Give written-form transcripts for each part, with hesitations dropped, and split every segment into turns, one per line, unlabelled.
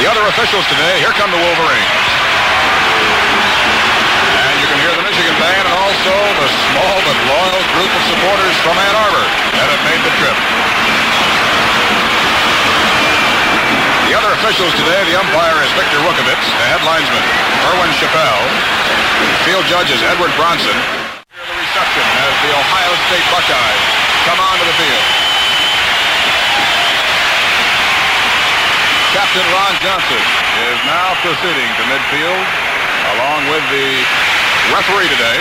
The other officials today, here come the Wolverines. And you can hear the Michigan band and also the small but loyal group of supporters from Ann Arbor that have made the trip. The other officials today, the umpire is Victor Rukovitz, the head linesman, Erwin Chappelle, field judge is Edward Bronson. Hear the reception as the Ohio State Buckeyes come onto the field. Captain Ron Johnson is now proceeding to midfield along with the referee today,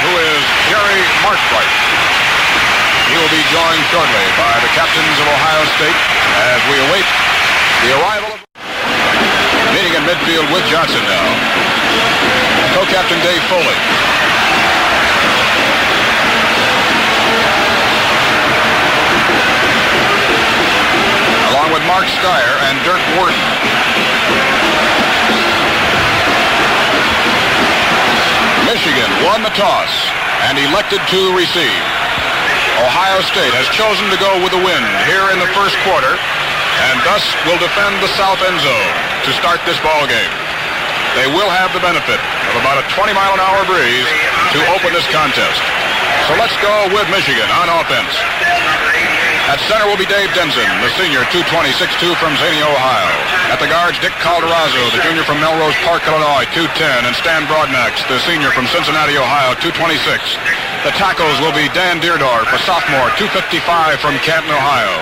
who is Gary Markbright. He will be joined shortly by the captains of Ohio State as we await the arrival of... Meeting in midfield with Johnson now. Co-captain Dave Foley. Along with Mark Steyer and Dirk Worden. Michigan won the toss and elected to receive. Ohio State has chosen to go with the wind here in the first quarter and thus will defend the south end zone to start this ball game. They will have the benefit of about a 20-mile-an-hour breeze to open this contest. So let's go with Michigan on offense. At center will be Dave Denson, the senior, 220, 6'2", from Zania, Ohio. At the guards, Dick Calderazzo, the junior from Melrose Park, Illinois, 210, and Stan Broadnax, the senior from Cincinnati, Ohio, 226. The tackles will be Dan Deerdorf, a sophomore, 255, from Canton, Ohio.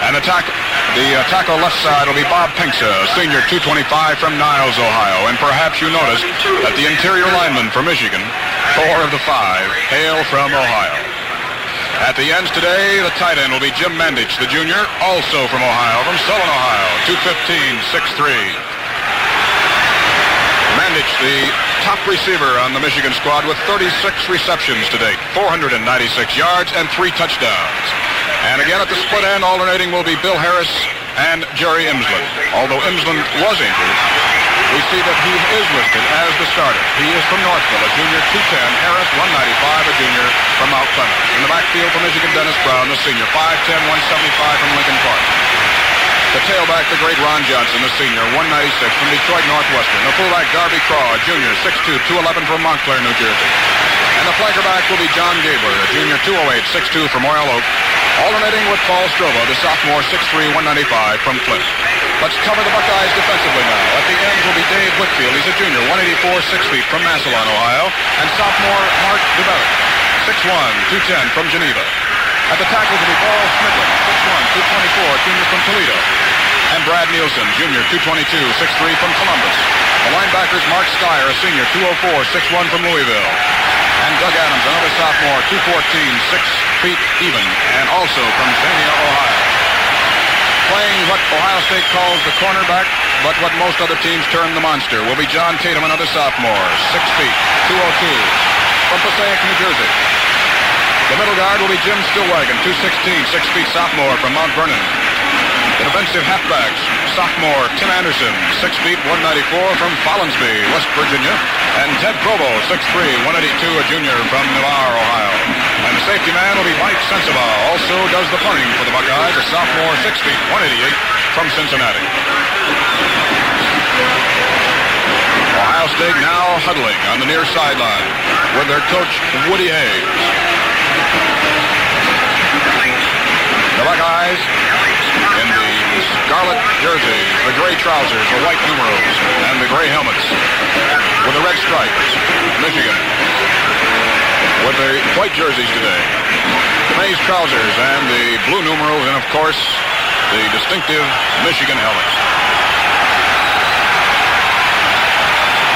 And the tackle left side will be Bob Pinksa, a senior, 225, from Niles, Ohio. And perhaps you noticed that the interior linemen for Michigan, 4 of the 5, hail from Ohio. At the ends today, the tight end will be Jim Mandich, the junior, also from Ohio, from Sullivan, Ohio, 215, 6'3". Mandich, the top receiver on the Michigan squad with 36 receptions to date, 496 yards and 3 touchdowns. And again at the split end, alternating will be Bill Harris and Jerry Imsland. Although Imsland was injured, we see that he is listed as the starter. He is from Northville, a junior, 210. Harris, 195, a junior from Mount Clemens. In the backfield for Michigan, Dennis Brown, the senior, 5'10", 175 from Lincoln Park. The tailback, the great Ron Johnson, the senior, 196 from Detroit Northwestern. The fullback, Darby Craw, a junior, 6'2", 211 from Montclair, New Jersey. And the flanker back will be John Gabler, a junior, 208, 6'2", from Royal Oak. Alternating with Paul Strobo, the sophomore, 6'3", 195 from Flint. Let's cover the Buckeyes defensively now. At the ends will be Dave Whitfield. He's a junior, 184, 6 feet from Massillon, Ohio. And sophomore Mark DeBellick, 6'1", 210 from Geneva. At the tackles will be Paul Schmidlin, 6'1", 224, junior from Toledo. And Brad Nielsen, junior, 222, 6'3 from Columbus. The linebackers, Mark Steyer, a senior, 204, 6'1 from Louisville. And Doug Adams, another sophomore, 214, 6 feet even, and also from Zania, Ohio. Playing what Ohio State calls the cornerback, but what most other teams term the monster, will be John Tatum, another sophomore, 6 feet, 202, from Passaic, New Jersey. The middle guard will be Jim Stillwagon, 216, 6 feet, sophomore from Mount Vernon. The defensive halfbacks, sophomore Tim Anderson, 6 feet, 194 from Follinsby, West Virginia. And Ted Provo, 6'3", 182, a junior from Navarre, Ohio. And the safety man will be Mike Sensabaugh, also does the punting for the Buckeyes, a sophomore, 6 feet, 188 from Cincinnati. Ohio State now huddling on the near sideline with their coach, Woody Hayes. The Buckeyes in the scarlet jerseys, the gray trousers, the white numerals, and the gray helmets with the red stripes. Michigan with the white jerseys today, the maize trousers, and the blue numerals, and of course, the distinctive Michigan helmets.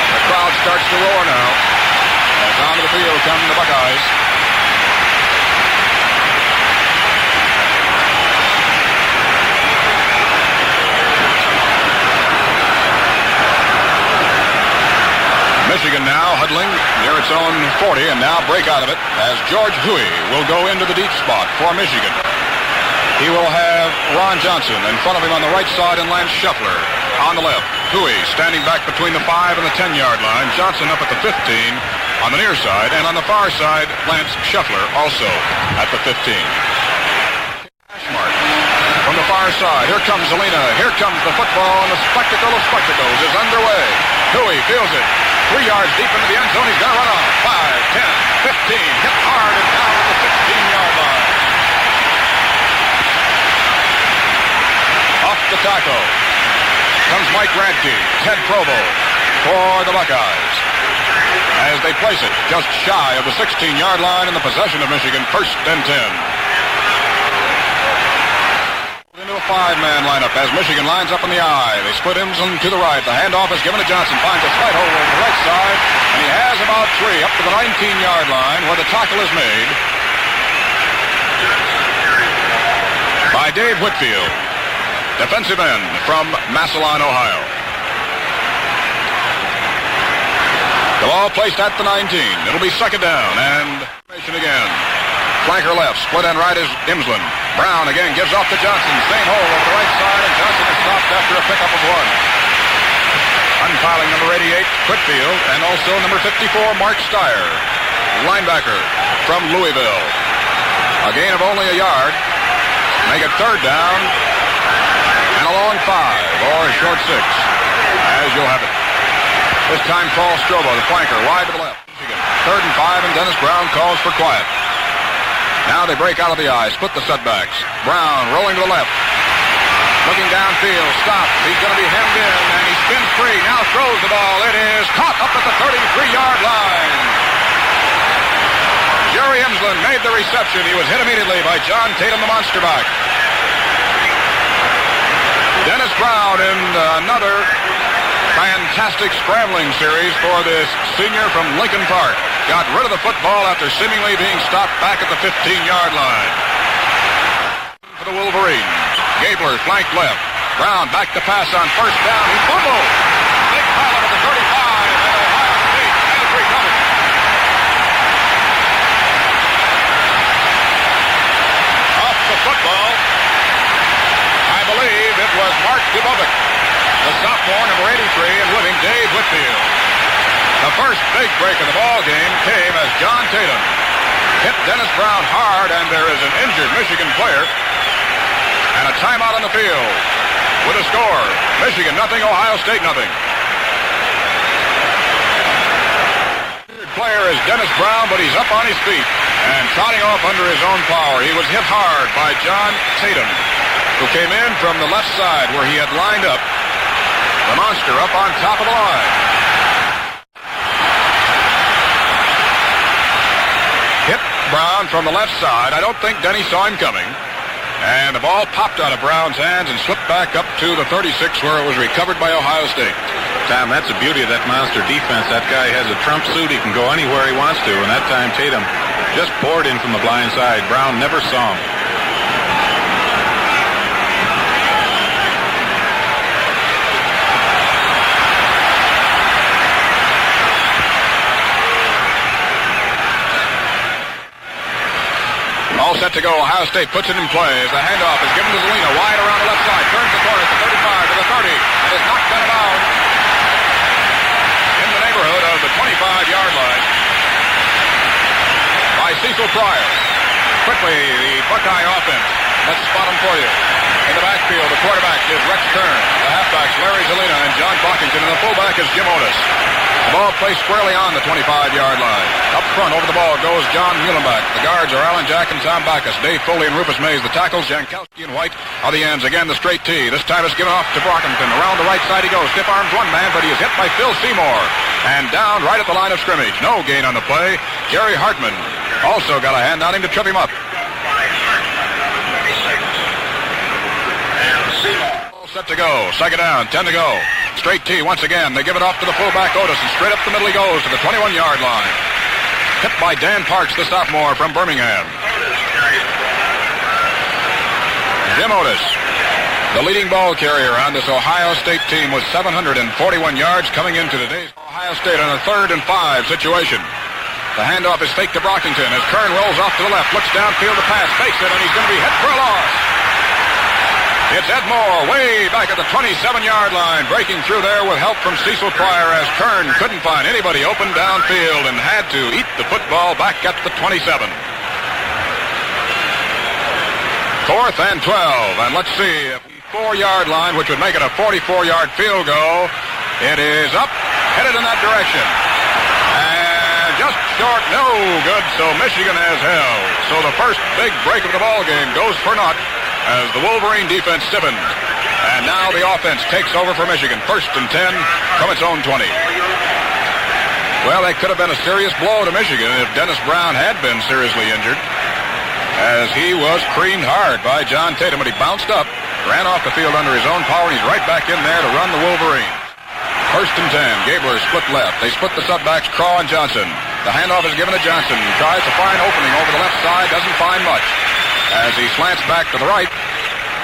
The crowd starts to roar now as onto the field come the Buckeyes. Michigan now huddling near its own 40 and now break out of it as George Huey will go into the deep spot for Michigan. He will have Ron Johnson in front of him on the right side and Lance Scheffler on the left. Huey standing back between the 5 and the 10-yard line. Johnson up at the 15 on the near side, and on the far side, Lance Scheffler also at the 15. Mark from the far side. Here comes Zelina. Here comes the football, and the spectacle of spectacles is underway. Huey feels it. 3 yards deep into the end zone. He's going to run off. 5, 10, 15. Hit hard and down at the 16-yard line. Off the tackle comes Mike Radke. Ted Provo for the Buckeyes. As they place it just shy of the 16-yard line in the possession of Michigan, 1st and 10. Into a 5-man lineup as Michigan lines up in the I. They split Imsland to the right. The handoff is given to Johnson. Finds a slight hole over the right side. And he has about 3 up to the 19-yard line where the tackle is made by Dave Whitfield, defensive end from Massillon, Ohio. The ball placed at the 19. It'll be 2nd down and again. Flanker left. Split end right is Imsland. Brown again gives off to Johnson. Same hole over the right side, and Johnson is stopped after a pickup of 1. Unpiling number 88, Whitfield, and also number 54, Mark Steyer, linebacker from Louisville. A gain of only a yard. Make it 3rd down and a long 5 or a short 6, as you'll have it. This time Paul Strobo, the flanker, wide to the left. 3rd and 5, and Dennis Brown calls for quiet. Now they break out of the I, split the setbacks. Brown rolling to the left. Looking downfield, stopped. He's going to be hemmed in, and he spins free. Now throws the ball. It is caught up at the 33-yard line. Jerry Imsland made the reception. He was hit immediately by John Tatum, the monster back. Dennis Brown in another fantastic scrambling series for this senior from Lincoln Park. Got rid of the football after seemingly being stopped back at the 15-yard line. For the Wolverines, Gabler flanked left. Brown back to pass on 1st down. He fumbled. Big pilot at the 35, and Ohio State has recovered. Off the football, I believe it was Mark Dubovic, the sophomore, number 83, and with him Dave Whitfield. The first big break of the ball game came as John Tatum hit Dennis Brown hard, and there is an injured Michigan player and a timeout on the field with a score. Michigan nothing, Ohio State nothing. The player is Dennis Brown, but he's up on his feet and trotting off under his own power. He was hit hard by John Tatum, who came in from the left side where he had lined up. The monster up on top of the line. Hit Brown from the left side. I don't think Denny saw him coming. And the ball popped out of Brown's hands and slipped back up to the 36 where it was recovered by Ohio State.
Tom, that's the beauty of that monster defense. That guy has a trump suit. He can go anywhere he wants to. And that time Tatum just poured in from the blind side. Brown never saw him.
All set to go. Ohio State puts it in play as the handoff is given to Zelina. Wide around the left side. Turns the corner at the 35 to the 30. And is knocked out of bounds in the neighborhood of the 25-yard line by Cecil Pryor. Quickly, the Buckeye offense. Let's spot them for you. In the backfield, the quarterback is Rex Kern. The halfbacks, Larry Zelina and John Bockington. And the fullback is Jim Otis. The ball placed squarely on the 25-yard line. Up front over the ball goes John Muhlenbach. The guards are Alan Jack and Tom Backus. Dave Foley and Rufus Mays. The tackles, Jankowski and White, are the ends. Again, the straight tee. This time it's given off to Brockington. Around the right side he goes. Stiff arms one man, but he is hit by Phil Seymour. And down right at the line of scrimmage. No gain on the play. Gary Hartman also got a hand on him to trip him up. Set to go. 2nd down. 10 to go. Straight tee once again. They give it off to the fullback Otis, and straight up the middle he goes to the 21-yard line. Hit by Dan Parks, the sophomore from Birmingham. Jim Otis, the leading ball carrier on this Ohio State team, with 741 yards coming into today's Ohio State on a 3rd and 5 situation. The handoff is faked to Brockington as Kern rolls off to the left, looks downfield to pass, fakes it, and he's going to be hit for a loss. It's Ed Moore way back at the 27-yard line, breaking through there with help from Cecil Pryor as Kern couldn't find anybody open downfield and had to eat the football back at the 27. 4th and 12. And let's see if 4-yard line, which would make it a 44-yard field goal. It is up, headed in that direction. And just short, no good, so Michigan has held. So the first big break of the ball game goes for naught as the Wolverine defense stiffens. And now the offense takes over for Michigan. 1st and 10 from its own 20. Well, that could have been a serious blow to Michigan if Dennis Brown had been seriously injured, as he was creamed hard by John Tatum, but he bounced up, ran off the field under his own power, and he's right back in there to run the Wolverines. 1st and 10. Gabler split left. They split the setbacks, Craw and Johnson. The handoff is given to Johnson. He tries to find opening over the left side, doesn't find much, as he slants back to the right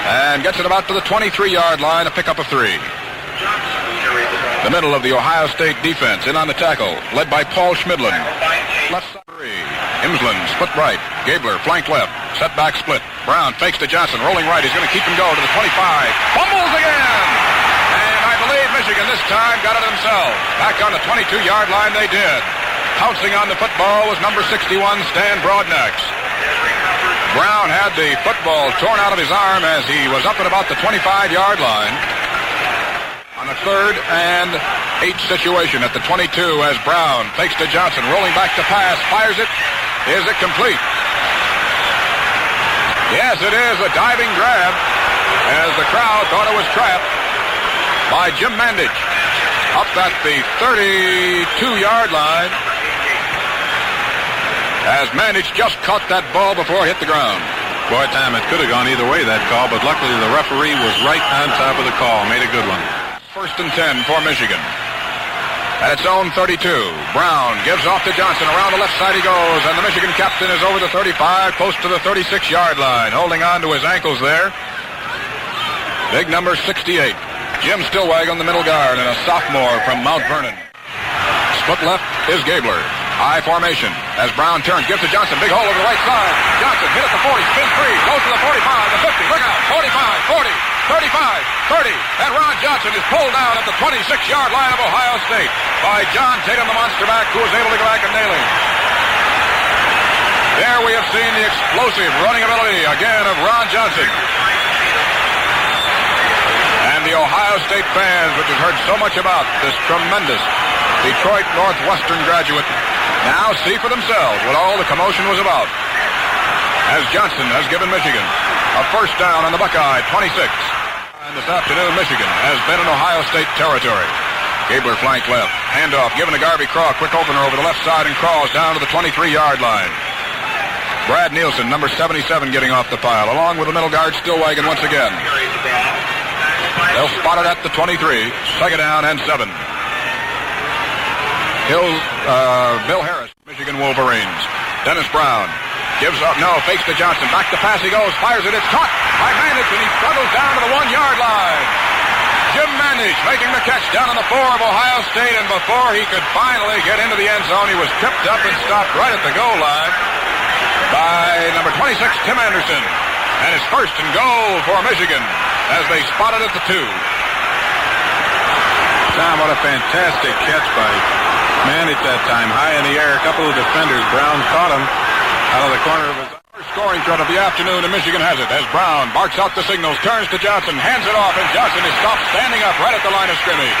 and gets it about to the 23-yard line, a pickup of 3. The middle of the Ohio State defense in on the tackle, led by Paul Schmidlin. Left side 3. Imsland split right. Gabler flank left. Setback split. Brown fakes to Johnson, rolling right. He's going to keep him go to the 25. Fumbles again! And I believe Michigan this time got it themselves. Back on the 22-yard line they did. Pouncing on the football was number 61, Stan Broadnax. Brown had the football torn out of his arm as he was up at about the 25-yard line. On the 3rd and 8 situation at the 22 as Brown fakes to Johnson, rolling back to pass, fires it. Is it complete? Yes, it is a diving grab as the crowd thought it was trapped by Jim Mandich up at the 32-yard line as Mandich just caught that ball before it hit the ground.
Boy, Tom, it could have gone either way, that call, but luckily the referee was right on top of the call. Made a good one.
1st and 10 for Michigan. At its own 32, Brown gives off to Johnson. Around the left side he goes, and the Michigan captain is over the 35, close to the 36-yard line, holding on to his ankles there. Big number 68, Jim Stillwagon, the middle guard, and a sophomore from Mount Vernon. Split left is Gabler. High formation as Brown turns, gives to Johnson. Big hole over the right side. Johnson hit at the 40, spin free, goes to the 45, the 50, look out, 45, 40, 35, 30, and Ron Johnson is pulled down at the 26-yard line of Ohio State by John Tatum, the monster back, who was able to go back and nail him. There we have seen the explosive running ability again of Ron Johnson. And the Ohio State fans, which has heard so much about this tremendous Detroit Northwestern graduate, now see for themselves what all the commotion was about. As Johnson has given Michigan a 1st down on the Buckeye 26. And this afternoon, Michigan has been in Ohio State territory. Gabler flank left. Handoff given to Garvey Craw. Quick opener over the left side and Craw's down to the 23-yard line. Brad Nielsen, number 77, getting off the pile, along with the middle guard Stillwagon once again. They'll spot it at the 23. 2nd down and 7. Bill Harris, Michigan Wolverines. Dennis Brown gives up, fakes to Johnson. Back to pass he goes, fires it, it's caught by Mandich, and he struggles down to the 1-yard line. Jim Mandich making the catch down on the 4 of Ohio State, and before he could finally get into the end zone, he was tripped up and stopped right at the goal line by number 26, Tim Anderson. And it's 1st and goal for Michigan as they spot it at the 2.
Tom, what a fantastic catch by Mandich that time. High in the air, a couple of defenders. Brown caught him out of the corner of his
first scoring threat of the afternoon, and Michigan has it as Brown barks out the signals, turns to Johnson, hands it off, and Johnson is stopped standing up right at the line of scrimmage.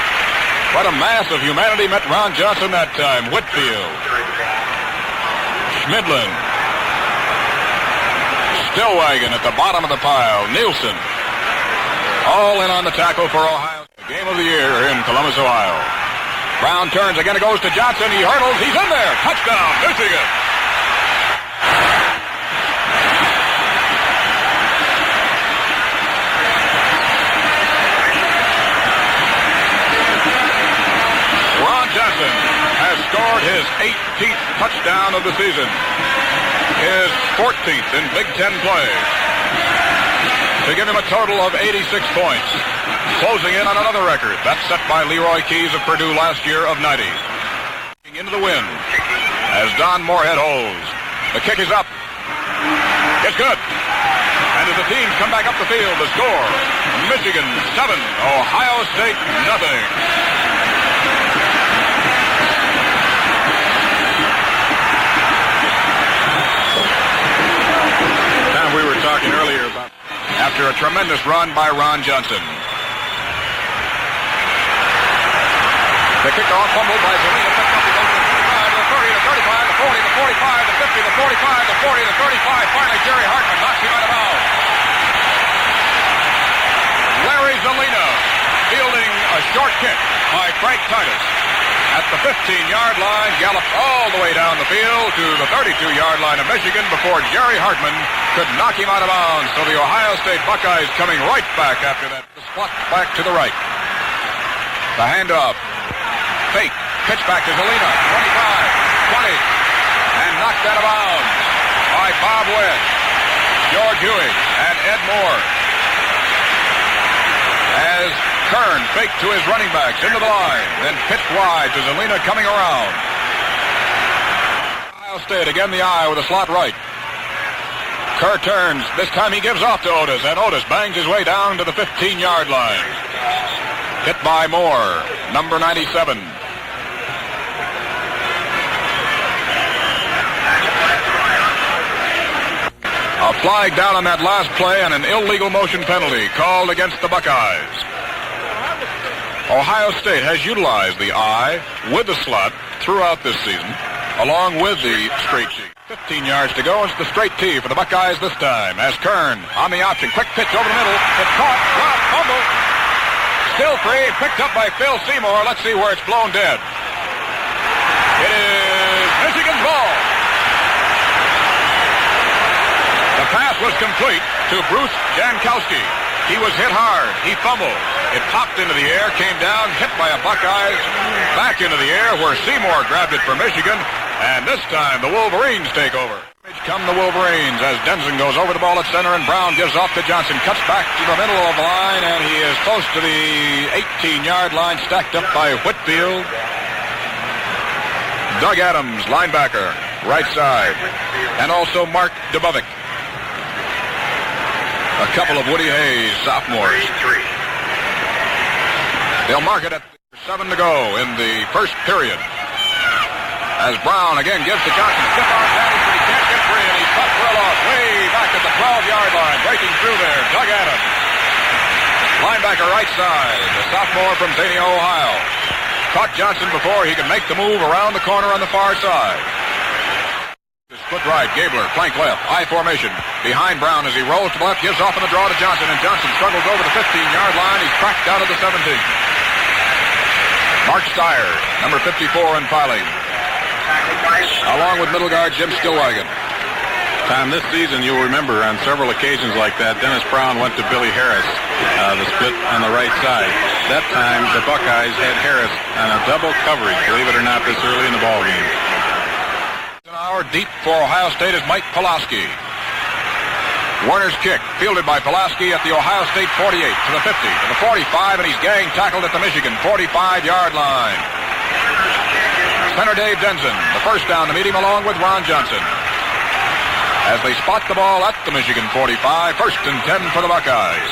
What a mass of humanity met Ron Johnson that time. Whitfield, Schmidlin, Stillwagon at the bottom of the pile, Nielsen, all in on the tackle for Ohio. Game of the year in Columbus, Ohio. Brown turns, again it goes to Johnson, he hurdles, he's in there, touchdown, Michigan. Ron Johnson has scored his 18th touchdown of the season, his 14th in Big Ten play, to give him a total of 86 points. Closing in on another record. That's set by Leroy Keys of Purdue last year of 90. Into the wind as Don Moorhead holds. The kick is up. It's good. And as the teams come back up the field, the score, Michigan 7, Ohio State nothing.
Tom, we were talking earlier about
after a tremendous run by Ron Johnson. The kickoff fumbled by Zelina. Picked up, he goes to the 25, the 30, the 35, the 40, the 45, the 50, the 45, the 40, the 35. Finally, Jerry Hartman knocks him out of bounds. Larry Zelina fielding a short kick by Frank Titus at the 15-yard line, gallops all the way down the field to the 32-yard line of Michigan before Jerry Hartman could knock him out of bounds. So the Ohio State Buckeyes coming right back after that. The spot back to the right. The handoff. Fake. Pitch back to Zelina. 25, 20, and knocked out of bounds by Bob Webb, George Huey, and Ed Moore. As Kern faked to his running backs into the line, then pitched wide to Zelina coming around. Ohio State again the eye with a slot right. Kerr turns. This time he gives off to Otis, and Otis bangs his way down to the 15-yard line. Hit by Moore, number 97. A flag down on that last play and an illegal motion penalty called against the Buckeyes. Ohio State has utilized the I with the slot throughout this season, along with the straight T. 15 yards to go. It's the straight T for the Buckeyes this time. As Kern on the option. Quick pitch over the middle. It's caught. Drop. Fumble. Still free. Picked up by Phil Seymour. Let's see where it's blown dead. It is Michigan's ball. The pass was complete to Bruce Jankowski. He was hit hard. He fumbled. It popped into the air, came down, hit by a Buckeyes, back into the air where Seymour grabbed it for Michigan, and this time the Wolverines take over. Come the Wolverines as Denson goes over the ball at center, and Brown gives off to Johnson, cuts back to the middle of the line, and he is close to the 18-yard line, stacked up by Whitfield. Doug Adams, linebacker, right side, and also Mark Dubovic. A couple of Woody Hayes sophomores. They'll mark it at 7 to go in the first period. As Brown again gives to Johnson. Stiff arm advantage, but he can't get free, and he's cut well off way back at the 12-yard line. Breaking through there, Doug Adams. Linebacker right side, the sophomore from Xenia, Ohio. Caught Johnson before he could make the move around the corner on the far side. Split right, Gabler, flank left, I formation. Behind Brown as he rolls to the left, gives off in the draw to Johnson, and Johnson struggles over the 15-yard line. He's cracked down at the 17. Mark Steyer, number 54 in filing. Along with middle guard Jim Stillwagon.
Tom, this season you'll remember on several occasions like that, Dennis Brown went to Billy Harris, the split on the right side. That time the Buckeyes had Harris on a double coverage, believe it or not, this early in the ball game.
Deep for Ohio State is Mike Pulaski. Warner's kick, fielded by Pulaski at the Ohio State 48, to the 50, to the 45, and he's gang tackled at the Michigan 45-yard line. Center Dave Denson, the first down to meet him along with Ron Johnson. As they spot the ball at the Michigan 45, first and 10 for the Buckeyes.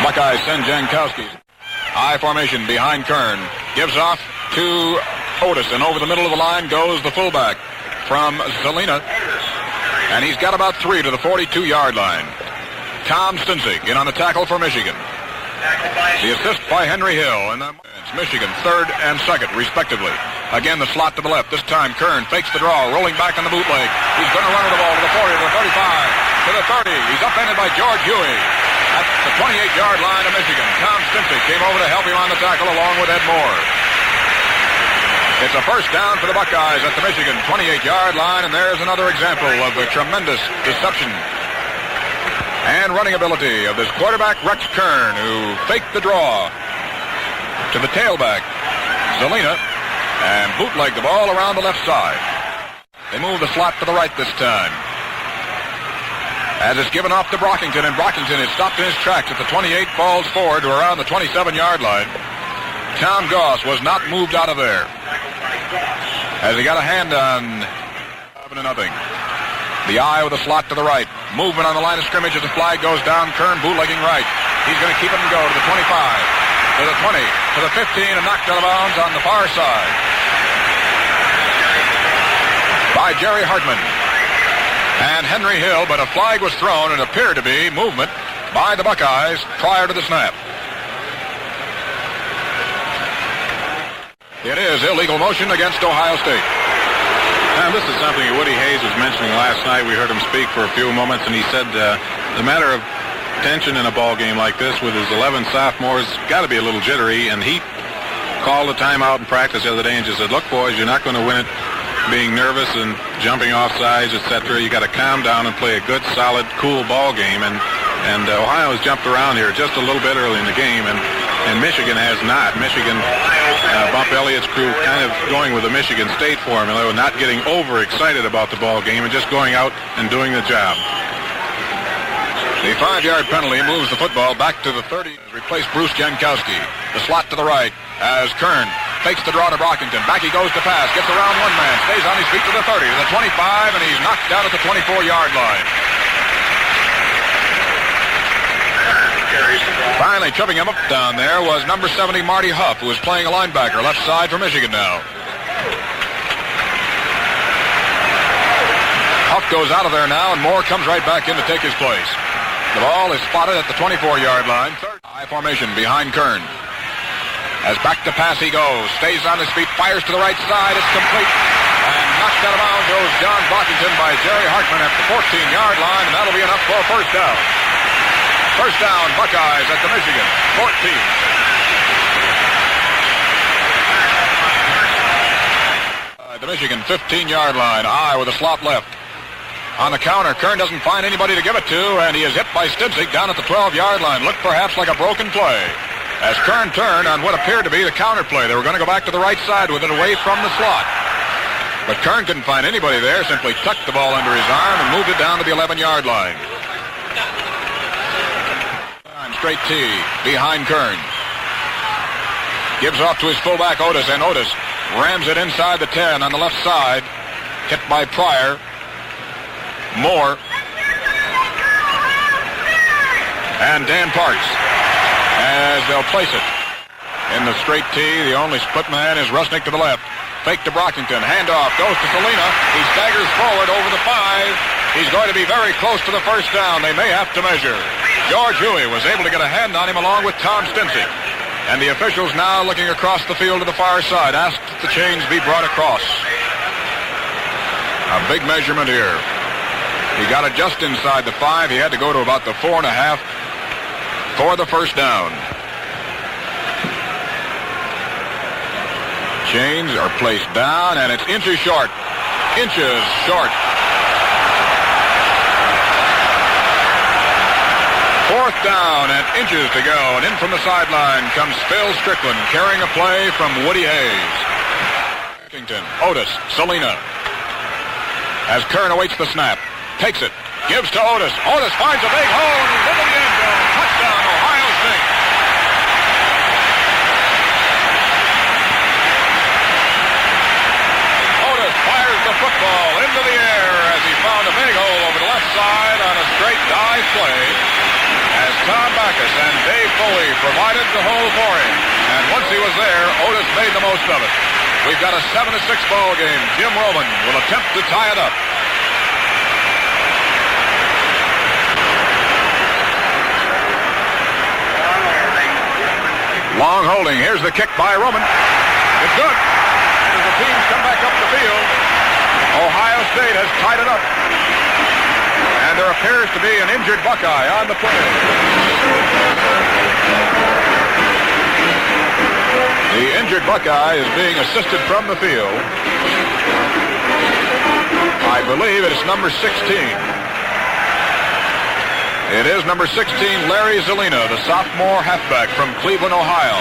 The Buckeyes send Jankowski. I formation behind Kern. Gives off to Otis, and over the middle of the line goes the fullback from Zelina. And he's got about 3 to the 42-yard line. Tom Stinzig in on the tackle for Michigan. The assist by Henry Hill, and it's Michigan 3rd and 2nd, respectively. Again, the slot to the left. This time, Kern fakes the draw, rolling back on the bootleg. He's going to run with the ball to the 40, to the 35, to the 30. He's upended by George Huey at the 28-yard line of Michigan. Tom Stinzig came over to help him on the tackle along with Ed Moore. It's a first down for the Buckeyes at the Michigan 28-yard line, and there's another example of the tremendous deception and running ability of this quarterback, Rex Kern, who faked the draw to the tailback, Zelina, and bootlegged the ball around the left side. They move the slot to the right this time. As it's given off to Brockington, and Brockington is stopped in his tracks at the 28, falls forward to around the 27-yard line. Tom Goss was not moved out of there, as he got a hand on 7-0. The eye with a slot to the right. Movement on the line of scrimmage as the flag goes down. Kern bootlegging right. He's going to keep it and go to the 25, to the 20, to to the 15 and knocked out of bounds on the far side by Jerry Hartman and Henry Hill, but a flag was thrown and appeared to be movement by the Buckeyes prior to the snap. It is illegal motion against Ohio State.
And this is something Woody Hayes was mentioning last night. We heard him speak for a few moments, and he said the matter of tension in a ball game like this with his 11 sophomores got to be a little jittery, and he called a timeout in practice the other day and just said, look, boys, you're not going to win it being nervous and jumping off sides, etc. You got to calm down and play a good, solid, cool ball game. And Ohio has jumped around here just a little bit early in the game, and Michigan has not. Michigan, Bump Elliott's crew kind of going with the Michigan State formula, not getting overexcited about the ball game and just going out and doing the job.
The 5-yard penalty moves the football back to the 30. Replaced Bruce Jankowski. The slot to the right as Kern fakes the draw to Brockington. Back he goes to pass. Gets around one man. Stays on his feet to the 30, to the 25, and he's knocked down at the 24-yard line. Finally tripping him up down there was number 70, Marty Huff, who is playing a linebacker, left side for Michigan now. Huff goes out of there now, and Moore comes right back in to take his place. The ball is spotted at the 24-yard line. High formation behind Kern. As back to pass he goes. Stays on his feet, fires to the right side. It's complete. And knocked out of bounds goes John Brockington by Jerry Hartman at the 14-yard line, and that'll be enough for a first down. First down, Buckeyes at the Michigan 14. The Michigan 15-yard line. With a slot left. On the counter, Kern doesn't find anybody to give it to, and he is hit by Stipzik down at the 12-yard line. Looked perhaps like a broken play. As Kern turned on what appeared to be the counter play. They were going to go back to the right side with it away from the slot. But Kern couldn't find anybody there, simply tucked the ball under his arm and moved it down to the 11-yard line. Straight T behind Kern. Gives off to his fullback Otis, and Otis rams it inside the 10 on the left side. Hit by Pryor. Moore. And Dan Parks as they'll place it. In the straight T, the only split man is Rusnick to the left. Fake to Brockington. Handoff goes to Salina. He staggers forward over the 5. He's going to be very close to the first down. They may have to measure. George Huey was able to get a hand on him along with Tom Stipzik. And the officials now looking across the field to the far side asked that the chains be brought across. A big measurement here. He got it just inside the 5. He had to go to about the 4.5 for the first down. Chains are placed down, and it's inches short. Inches short. Fourth down and inches to go. And in from the sideline comes Phil Strickland carrying a play from Woody Hayes. Otis, Salina. As Kern awaits the snap. Takes it. Gives to Otis. Otis finds a big hole and he's into the end zone. Touchdown, Ohio State. Otis fires the football into the air as he found a big hole over the left side on a straight dive play. As Tom Backus and Dave Foley provided the hole for him. And once he was there, Otis made the most of it. We've got a 7-6 ball game. Jim Roman will attempt to tie it up. Long holding. Here's the kick by Roman. It's good. As the teams come back up the field, Ohio State has tied it up. And there appears to be an injured Buckeye on the play. The injured Buckeye is being assisted from the field. I believe it's number 16. It is number 16, Larry Zelina, the sophomore halfback from Cleveland, Ohio,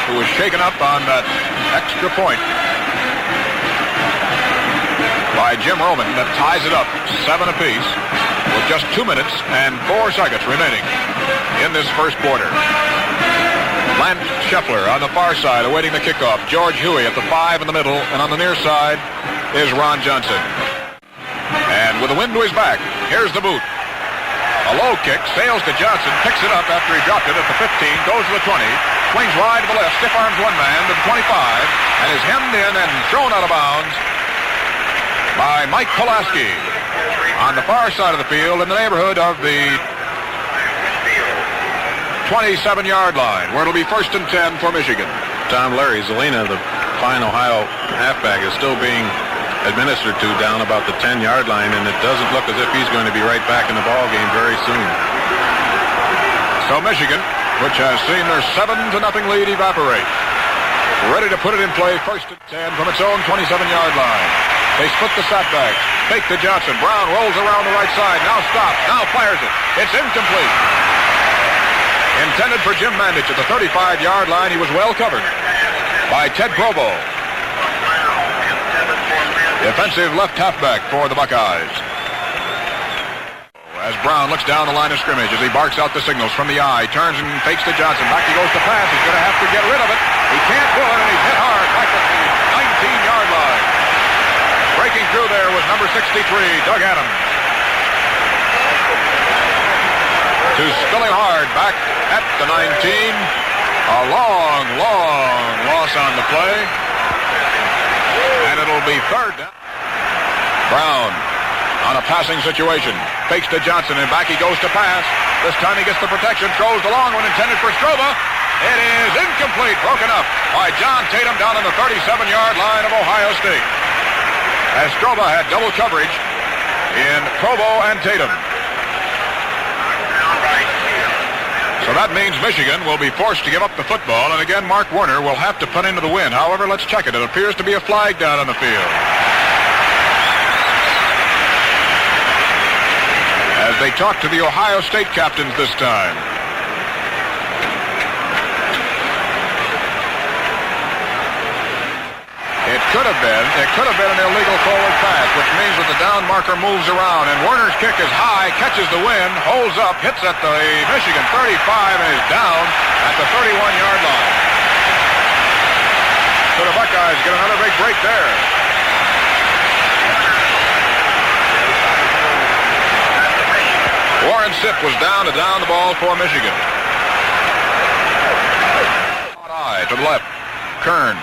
who was shaken up on that extra point by Jim Roman that ties it up 7 apiece with just 2 minutes and 4 seconds remaining in this first quarter. Lance Scheffler on the far side awaiting the kickoff. George Huey at the 5 in the middle, and on the near side is Ron Johnson. And with the wind to his back, here's the boot. A low kick, sails to Johnson, picks it up after he dropped it at the 15, goes to the 20, swings wide to the left, stiff arms one man to the 25, and is hemmed in and thrown out of bounds by Mike Pulaski on the far side of the field in the neighborhood of the 27-yard line, where it'll be 1st and 10 for Michigan.
Tom Larry Zelina, the fine Ohio halfback, is still being administered to down about the 10-yard line, and it doesn't look as if he's going to be right back in the ball game very soon.
So Michigan, which has seen their 7-0 lead evaporate, ready to put it in play 1st and 10 from its own 27-yard line. They split the setbacks. Fake to Johnson. Brown rolls around the right side. Now stops. Now fires it. It's incomplete. Intended for Jim Mandich at the 35-yard line. He was well covered by Ted Provo. Defensive left halfback for the Buckeyes. As Brown looks down the line of scrimmage as he barks out the signals from the eye, turns and fakes to Johnson. Back he goes to pass. He's going to have to get rid of it. He can't do it, and he's hit hard back at the 19-yard line. Breaking through there was number 63, Doug Adams. To spilling hard back at the 19. A long, long loss on the play. And it'll be 3rd down. Brown on a passing situation. Fakes to Johnson, and back he goes to pass. This time he gets the protection, throws the long one intended for Stroba. It is incomplete, broken up by John Tatum down on the 37-yard line of Ohio State, as Stroba had double coverage in Provo and Tatum. So that means Michigan will be forced to give up the football, and again Mark Warner will have to punt into the wind. However, let's check it. It appears to be a flag down on the field, as they talk to the Ohio State captains this time. It could have been an illegal forward pass, which means that the down marker moves around, and Warner's kick is high, catches the wind, holds up, hits at the Michigan 35, and is down at the 31-yard line. So the Buckeyes get another big break there. Warren Sipp was down to down the ball for Michigan. To the left, Kern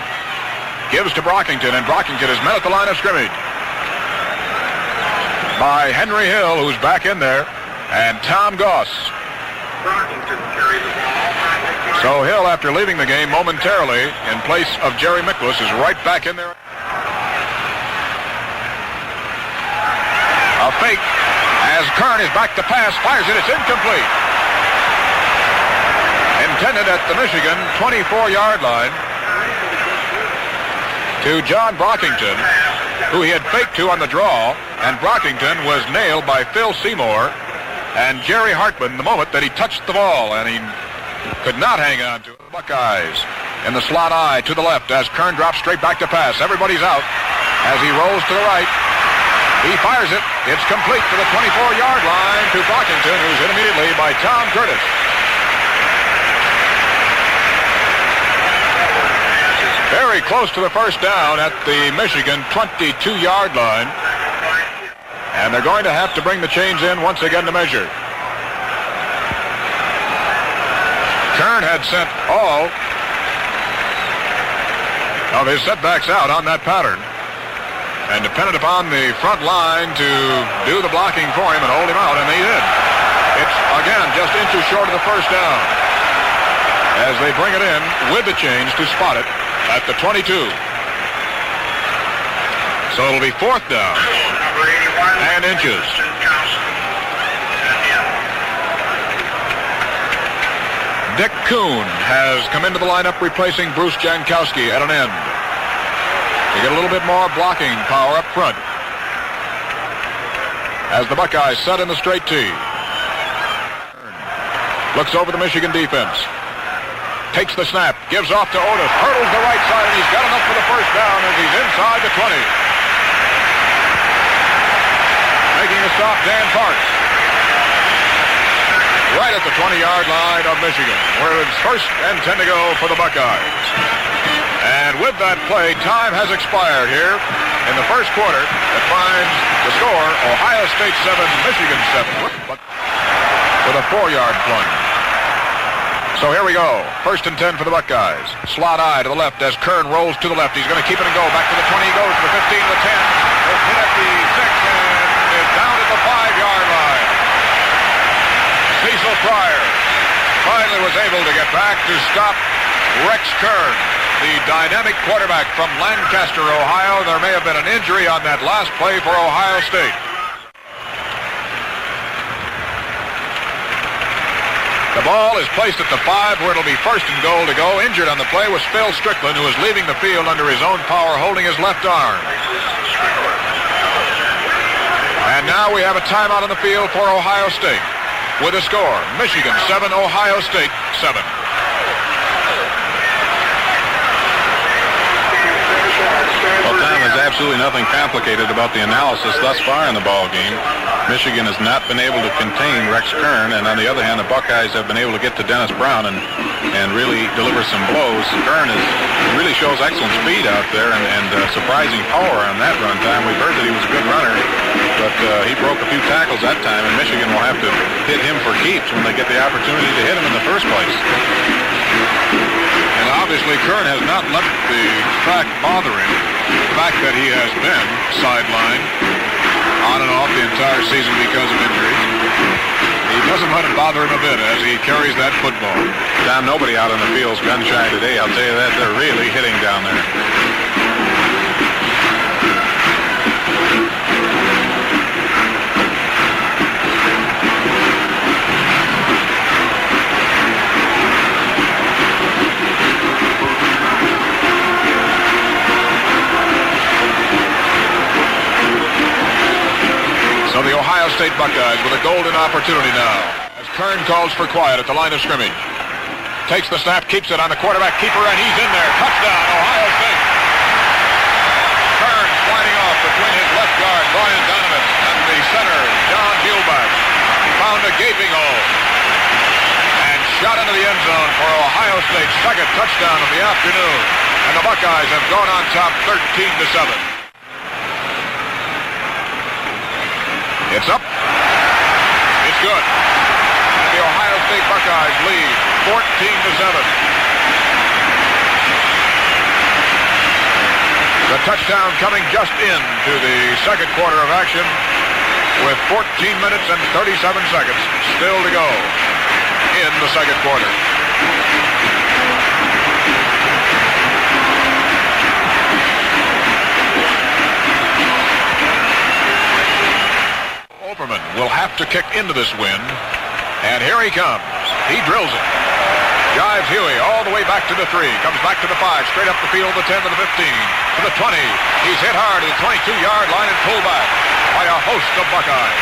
gives to Brockington, and Brockington is met at the line of scrimmage by Henry Hill, who's back in there, and Tom Goss. So Hill, after leaving the game momentarily in place of Jerry Miklas, is right back in there. A fake as Kern is back to pass, fires it, it's incomplete. Intended at the Michigan 24-yard line to John Brockington, who he had faked to on the draw, and Brockington was nailed by Phil Seymour and Jerry Hartman the moment that he touched the ball, and he could not hang on to it. The Buckeyes in the slot eye to the left as Kern drops straight back to pass. Everybody's out as he rolls to the right. He fires it. It's complete to the 24-yard line to Brockington, who's hit immediately by Tom Curtis. Very close to the first down at the Michigan 22-yard line. And they're going to have to bring the chains in once again to measure. Kern had sent all of his setbacks out on that pattern, and depended upon the front line to do the blocking for him and hold him out, and they did. It's, again, just inches short of the first down as they bring it in with the chains to spot it at the 22. So it'll be 4th down and inches. Dick Kuhn has come into the lineup, replacing Bruce Jankowski at an end to get a little bit more blocking power up front as the Buckeyes set in the straight tee. Looks over the Michigan defense. Takes the snap, gives off to Otis, hurdles the right side, and he's got enough for the first down as he's inside the 20. Making the stop, Dan Parks. Right at the 20-yard line of Michigan, where it's 1st and 10 to go for the Buckeyes. And with that play, time has expired here in the first quarter. That finds the score, Ohio State 7, Michigan 7, with a 4-yard plunge. So here we go. 1st and 10 for the Buckeyes. Slot eye to the left as Kern rolls to the left. He's going to keep it and go. Back to the 20 he goes, to the 15, the 10. Is hit at the 6 and is down at the 5-yard line. Cecil Pryor finally was able to get back to stop Rex Kern, the dynamic quarterback from Lancaster, Ohio. There may have been an injury on that last play for Ohio State. The ball is placed at the 5 where it'll be 1st and goal to go. Injured on the play was Phil Strickland, who is leaving the field under his own power, holding his left arm. And now we have a timeout on the field for Ohio State with a score. Michigan 7, Ohio State 7.
Well, Tom, there's absolutely nothing complicated about the analysis thus far in the ball game. Michigan has not been able to contain Rex Kern, and on the other hand, the Buckeyes have been able to get to Dennis Brown and really deliver some blows. Kern really shows excellent speed out there and surprising power on that run time. We've heard that he was a good runner, but he broke a few tackles that time, and Michigan will have to hit him for keeps when they get the opportunity to hit him in the first place.
And obviously, Kern has not let the fact bother him, the fact that he has been sidelined on and off the entire season because of injuries. He doesn't let it bother him a bit as he carries that football.
Tom, nobody out on the field's gun shy today. I'll tell you that. They're really hitting down there.
So the Ohio State Buckeyes with a golden opportunity now as Kern calls for quiet at the line of scrimmage. Takes the snap, keeps it on the quarterback keeper, and he's in there. Touchdown, Ohio State. Kern sliding off between his left guard, Brian Donovan, and the center, John Muehlbach. Found a gaping hole and shot into the end zone for Ohio State's 2nd touchdown of the afternoon. And the Buckeyes have gone on top 13-7. It's up. It's good. And the Ohio State Buckeyes lead 14-7. The touchdown coming just into the 2nd quarter of action with 14 minutes and 37 seconds still to go in the 2nd quarter. Overman will have to kick into this wind, and here he comes. He drills it. Jives Huey all the way back to the 3. Comes back to the 5, straight up the field, the 10 to the 15, to the 20. He's hit hard at the 22-yard line and pulled back by a host of Buckeyes.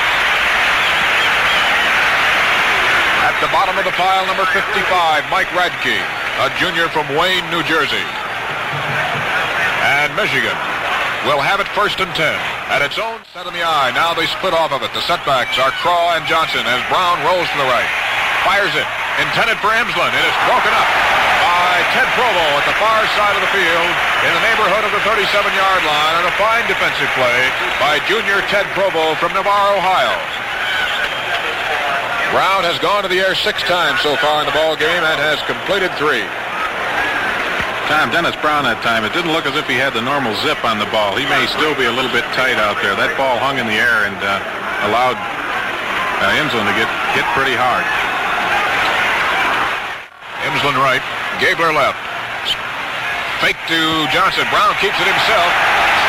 At the bottom of the pile, number 55, Mike Radke, a junior from Wayne, New Jersey. And Michigan will have it 1st and 10 at its own set in the eye. Now they split off of it. The setbacks are Craw and Johnson as Brown rolls to the right. Fires it. Intended for Emsland. It is broken up by Ted Provo at the far side of the field in the neighborhood of the 37-yard line, and a fine defensive play by junior Ted Provo from Navarre, Ohio. Brown has gone to the air 6 times so far in the ball game and has completed 3.
Tom, Dennis Brown that time, it didn't look as if he had the normal zip on the ball. He may still be a little bit tight out there. That ball hung in the air and allowed Emsland to get hit pretty hard.
Emsland right, Gabler left. Fake to Johnson. Brown keeps it himself.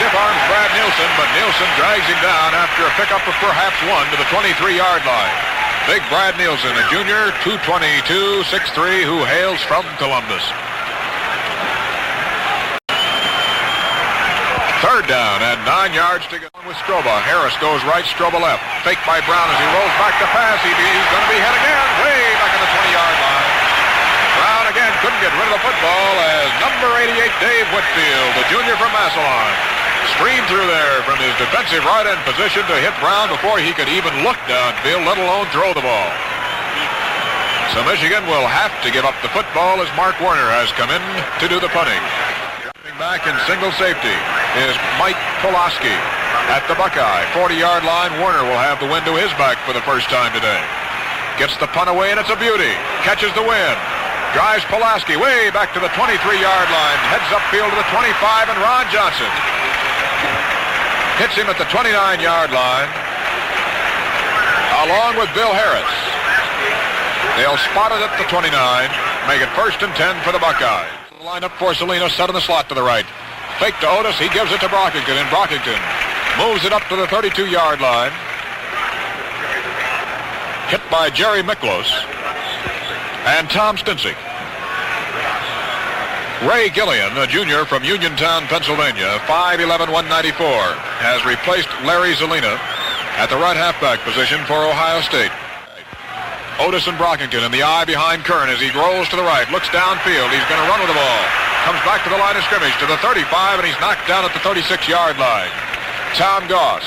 Stiff arms Brad Nielsen, but Nielsen drags him down after a pickup of perhaps 1 to the 23-yard line. Big Brad Nielsen, a junior, 222, 6'3", who hails from Columbus. 3rd down and 9 yards to go with Stroba. Harris goes right, Stroba left. Fake by Brown as he rolls back to pass. He's going to be hit again, way back in the 20-yard line. Brown again couldn't get rid of the football as number 88, Dave Whitfield, the junior from Massillon, streamed through there from his defensive right end position to hit Brown before he could even look downfield, let alone throw the ball. So Michigan will have to give up the football as Mark Warner has come in to do the punting. Back in single safety is Mike Pulaski at the Buckeye 40-yard line. Warner will have the wind to his back for the first time today. Gets the punt away, and it's a beauty. Catches the wind. Drives Pulaski way back to the 23-yard line. Heads upfield to the 25, and Ron Johnson hits him at the 29-yard line, along with Bill Harris. They'll spot it at the 29, make it 1st and 10 for the Buckeyes. Line up for Salino, set in the slot to the right. Fake to Otis, he gives it to Brockington, and Brockington moves it up to the 32-yard line. Hit by Jerry Miklos and Tom Stinsick. Ray Gillian, a junior from Uniontown, Pennsylvania, 5'11", 194, has replaced Larry Zelina at the right halfback position for Ohio State. Otis and Brockington in the eye behind Kern as he rolls to the right, looks downfield. He's going to run with the ball. Comes back to the line of scrimmage to the 35, and he's knocked down at the 36-yard line. Tom Goss.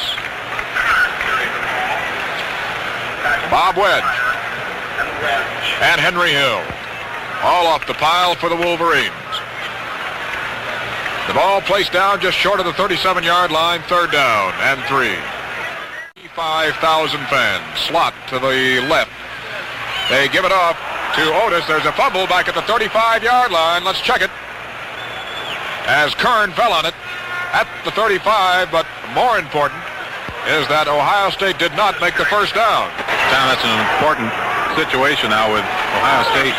Bob Wedge. And Henry Hill. All off the pile for the Wolverines. The ball placed down just short of the 37-yard line, 3rd down and 3. 5,000 fans. Slot to the left. They give it off to Otis. There's a fumble back at the 35-yard line. Let's check it. As Kern fell on it at the 35, but more important is that Ohio State did not make the 1st down.
Tom, that's an important situation now with Ohio State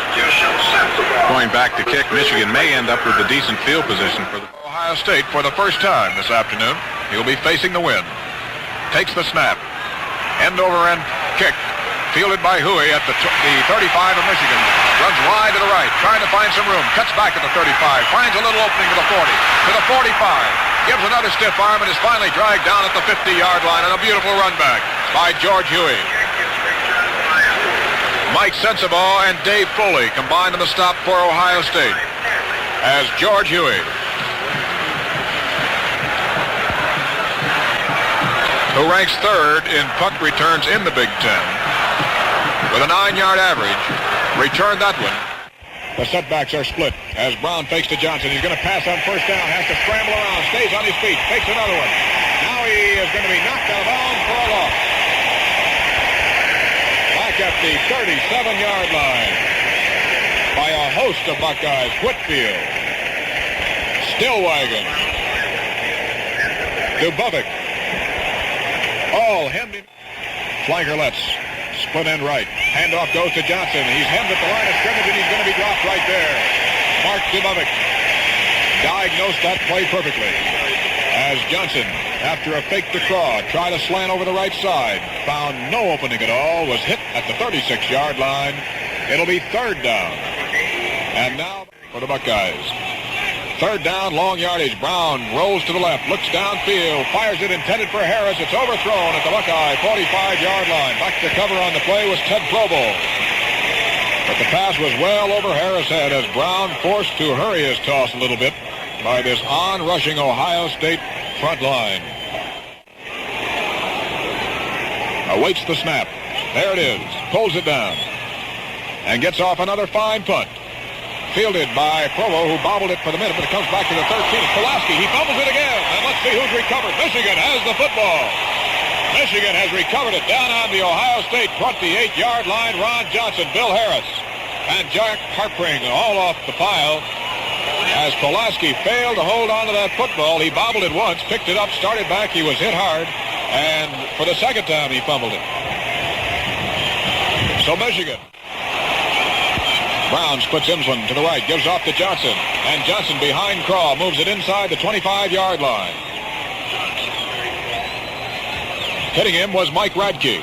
going back to kick. Michigan may end up with a decent field position for
Ohio State for the first time this afternoon. He'll be facing the wind. Takes the snap. End over end kick. Fielded by Huey at the 35 of Michigan. Runs wide to the right, trying to find some room. Cuts back at the 35. Finds a little opening to the 40. To the 45. Gives another stiff arm and is finally dragged down at the 50-yard line. And a beautiful run back by George Huey. Mike Sensabaugh and Dave Foley combined on the stop for Ohio State. As George Huey, who ranks 3rd in punt returns in the Big Ten, with a 9-yard average, returned that one. The setbacks are split as Brown fakes to Johnson. He's going to pass on 1st down, has to scramble around, stays on his feet, fakes another one. Now he is going to be knocked out of bounds for a loss. Back at the 37-yard line by a host of Buckeyes. Whitfield, Stillwagon, Dubovik, all hemmed in. Flanker-Letts. Split end right. Handoff goes to Johnson. He's hemmed at the line of scrimmage, and he's going to be dropped right there. Mark Dubovik diagnosed that play perfectly. As Johnson, after a fake to Craw, tried to slant over the right side. Found no opening at all. Was hit at the 36-yard line. It'll be 3rd down. And now for the Buckeyes. 3rd down, long yardage. Brown rolls to the left, looks downfield, fires it intended for Harris. It's overthrown at the Buckeye 45-yard line. Back to cover on the play was Ted Froebel. But the pass was well over Harris' head as Brown forced to hurry his toss a little bit by this on-rushing Ohio State front line. Awaits the snap. There it is. Pulls it down. And gets off another fine punt. Fielded by Provo, who bobbled it for the minute, but it comes back to the 13. It's Pulaski. He fumbles it again. And let's see who's recovered. Michigan has the football. Michigan has recovered it down on the Ohio State 28-yard line. Ron Johnson, Bill Harris, and Jack Harpring all off the pile. As Pulaski failed to hold on to that football, he bobbled it once, picked it up, started back. He was hit hard. And for the second time, he fumbled it. So Michigan. Brown splits Imsland to the right, gives off to Johnson. And Johnson behind Craw moves it inside the 25-yard line. Hitting him was Mike Radke.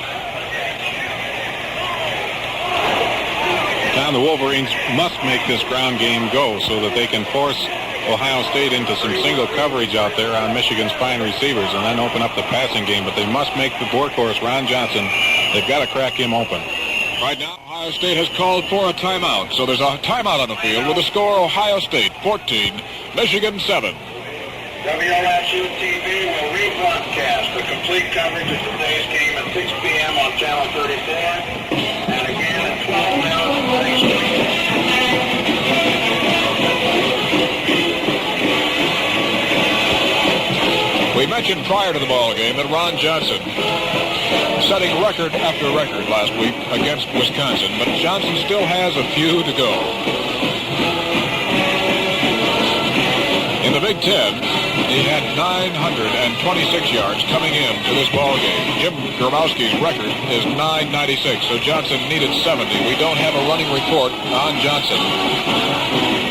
Now the Wolverines must make this ground game go so that they can force Ohio State into some single coverage out there on Michigan's fine receivers and then open up the passing game. But they must make the workhorse, Ron Johnson. They've got to crack him open.
Right now, Ohio State has called for a timeout. So there's a timeout on the field with the score Ohio State 14, Michigan 7.
WLSU TV will rebroadcast the complete coverage of today's game at 6 p.m. on Channel 34 and again at 12 noon next week.
We mentioned prior to the ball game that Ron Johnson setting record after record last week against Wisconsin, but Johnson still has a few to go. Big Ten, he had 926 yards coming into this ball game. Jim Grabowski's record is 996, so Johnson needed 70. We don't have a running report on Johnson.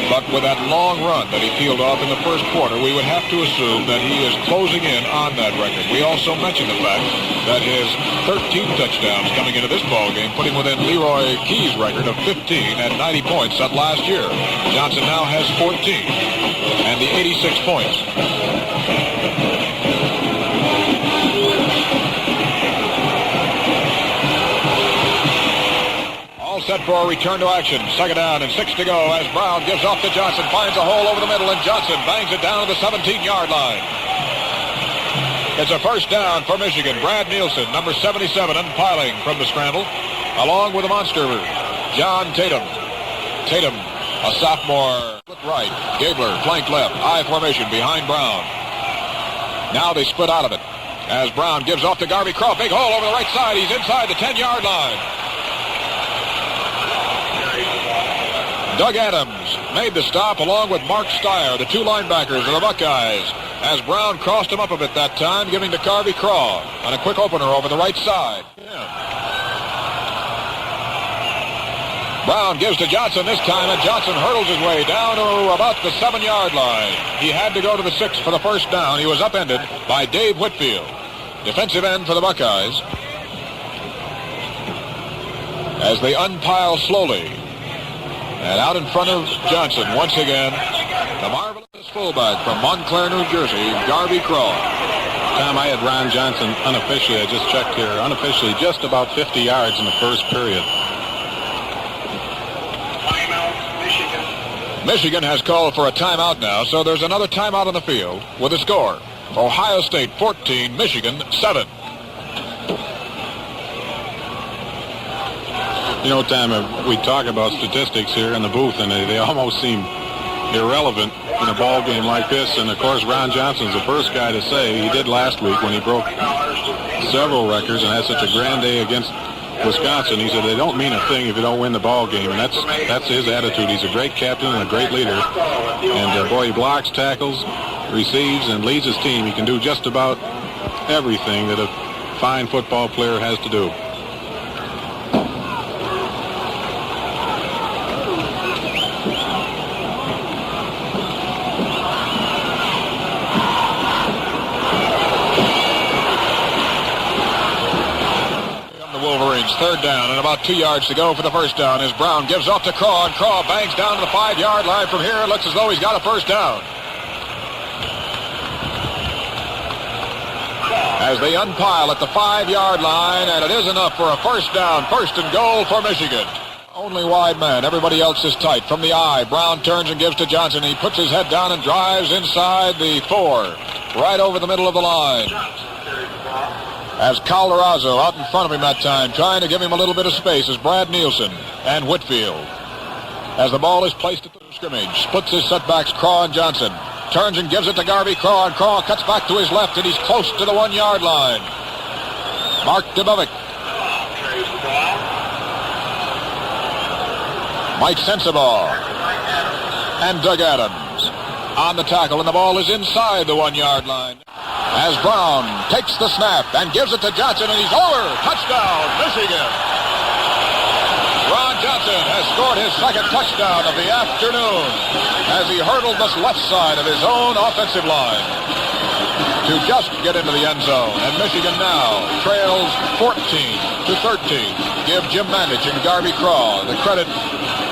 But with that long run that he peeled off in the first quarter, we would have to assume that he is closing in on that record. We also mentioned the fact that his 13 touchdowns coming into this ball game put him within Leroy Key's record of 15 at 90 points that last year. Johnson now has 14 and the 86 points. Set for a return to action. Second down and 6 to go as Brown gives off to Johnson, finds a hole over the middle, and Johnson bangs it down to the 17-yard line. It's a first down for Michigan. Brad Nielsen, number 77, unpiling from the scramble, along with a monster, John Tatum. Tatum, a sophomore, split right. Gabler, flank left, I formation behind Brown. Now they split out of it as Brown gives off to Garvey Crow. Big hole over the right side. He's inside the 10-yard line. Doug Adams made the stop along with Mark Steyer, the two linebackers of the Buckeyes, as Brown crossed him up a bit that time, giving to Garvey Craw on a quick opener over the right side. Brown gives to Johnson this time, and Johnson hurdles his way down to about the 7-yard line. He had to go to the 6 for the first down. He was upended by Dave Whitfield, defensive end for the Buckeyes, as they unpile slowly. And out in front of Johnson, once again, the marvelous fullback from Montclair, New Jersey, Garvey Craw.
Tom, I had Ron Johnson unofficially, I just checked here, unofficially just about 50 yards in the first period.
Timeout, Michigan.
Michigan has called for a timeout now, so there's another timeout on the field with a score. Ohio State 14, Michigan 7.
You know, Tom, we talk about statistics here in the booth, and they almost seem irrelevant in a ball game like this. And, of course, Ron Johnson's the first guy to say, he did last week when he broke several records and had such a grand day against Wisconsin. He said they don't mean a thing if you don't win the ball game, and that's his attitude. He's a great captain and a great leader. And, boy, he blocks, tackles, receives, and leads his team. He can do just about everything that a fine football player has to do.
Third down and about 2 yards to go for the first down as Brown gives off to Craw, and Craw bangs down to the 5-yard line. From here, it looks as though he's got a first down. As they unpile at the 5-yard line, and it is enough for a first down, first and goal for Michigan. Only wide man. Everybody else is tight. From the eye, Brown turns and gives to Johnson. He puts his head down and drives inside the 4, right over the middle of the line. As Calderazzo out in front of him that time, trying to give him a little bit of space, is Brad Nielsen and Whitfield. As the ball is placed at the scrimmage, splits his setbacks, Craw and Johnson. Turns and gives it to Garvey Craw, and Craw cuts back to his left, and he's close to the 1-yard line. Mark Dubovik. Mike Sensabaugh. And Doug Adams on the tackle, and the ball is inside the 1-yard line. As Brown takes the snap and gives it to Johnson, and he's over. Touchdown, Michigan. Ron Johnson has scored his second touchdown of the afternoon as he hurdled the left side of his own offensive line to just get into the end zone. And Michigan now trails 14-13. Give Jim Mandich and Garvey Craw the credit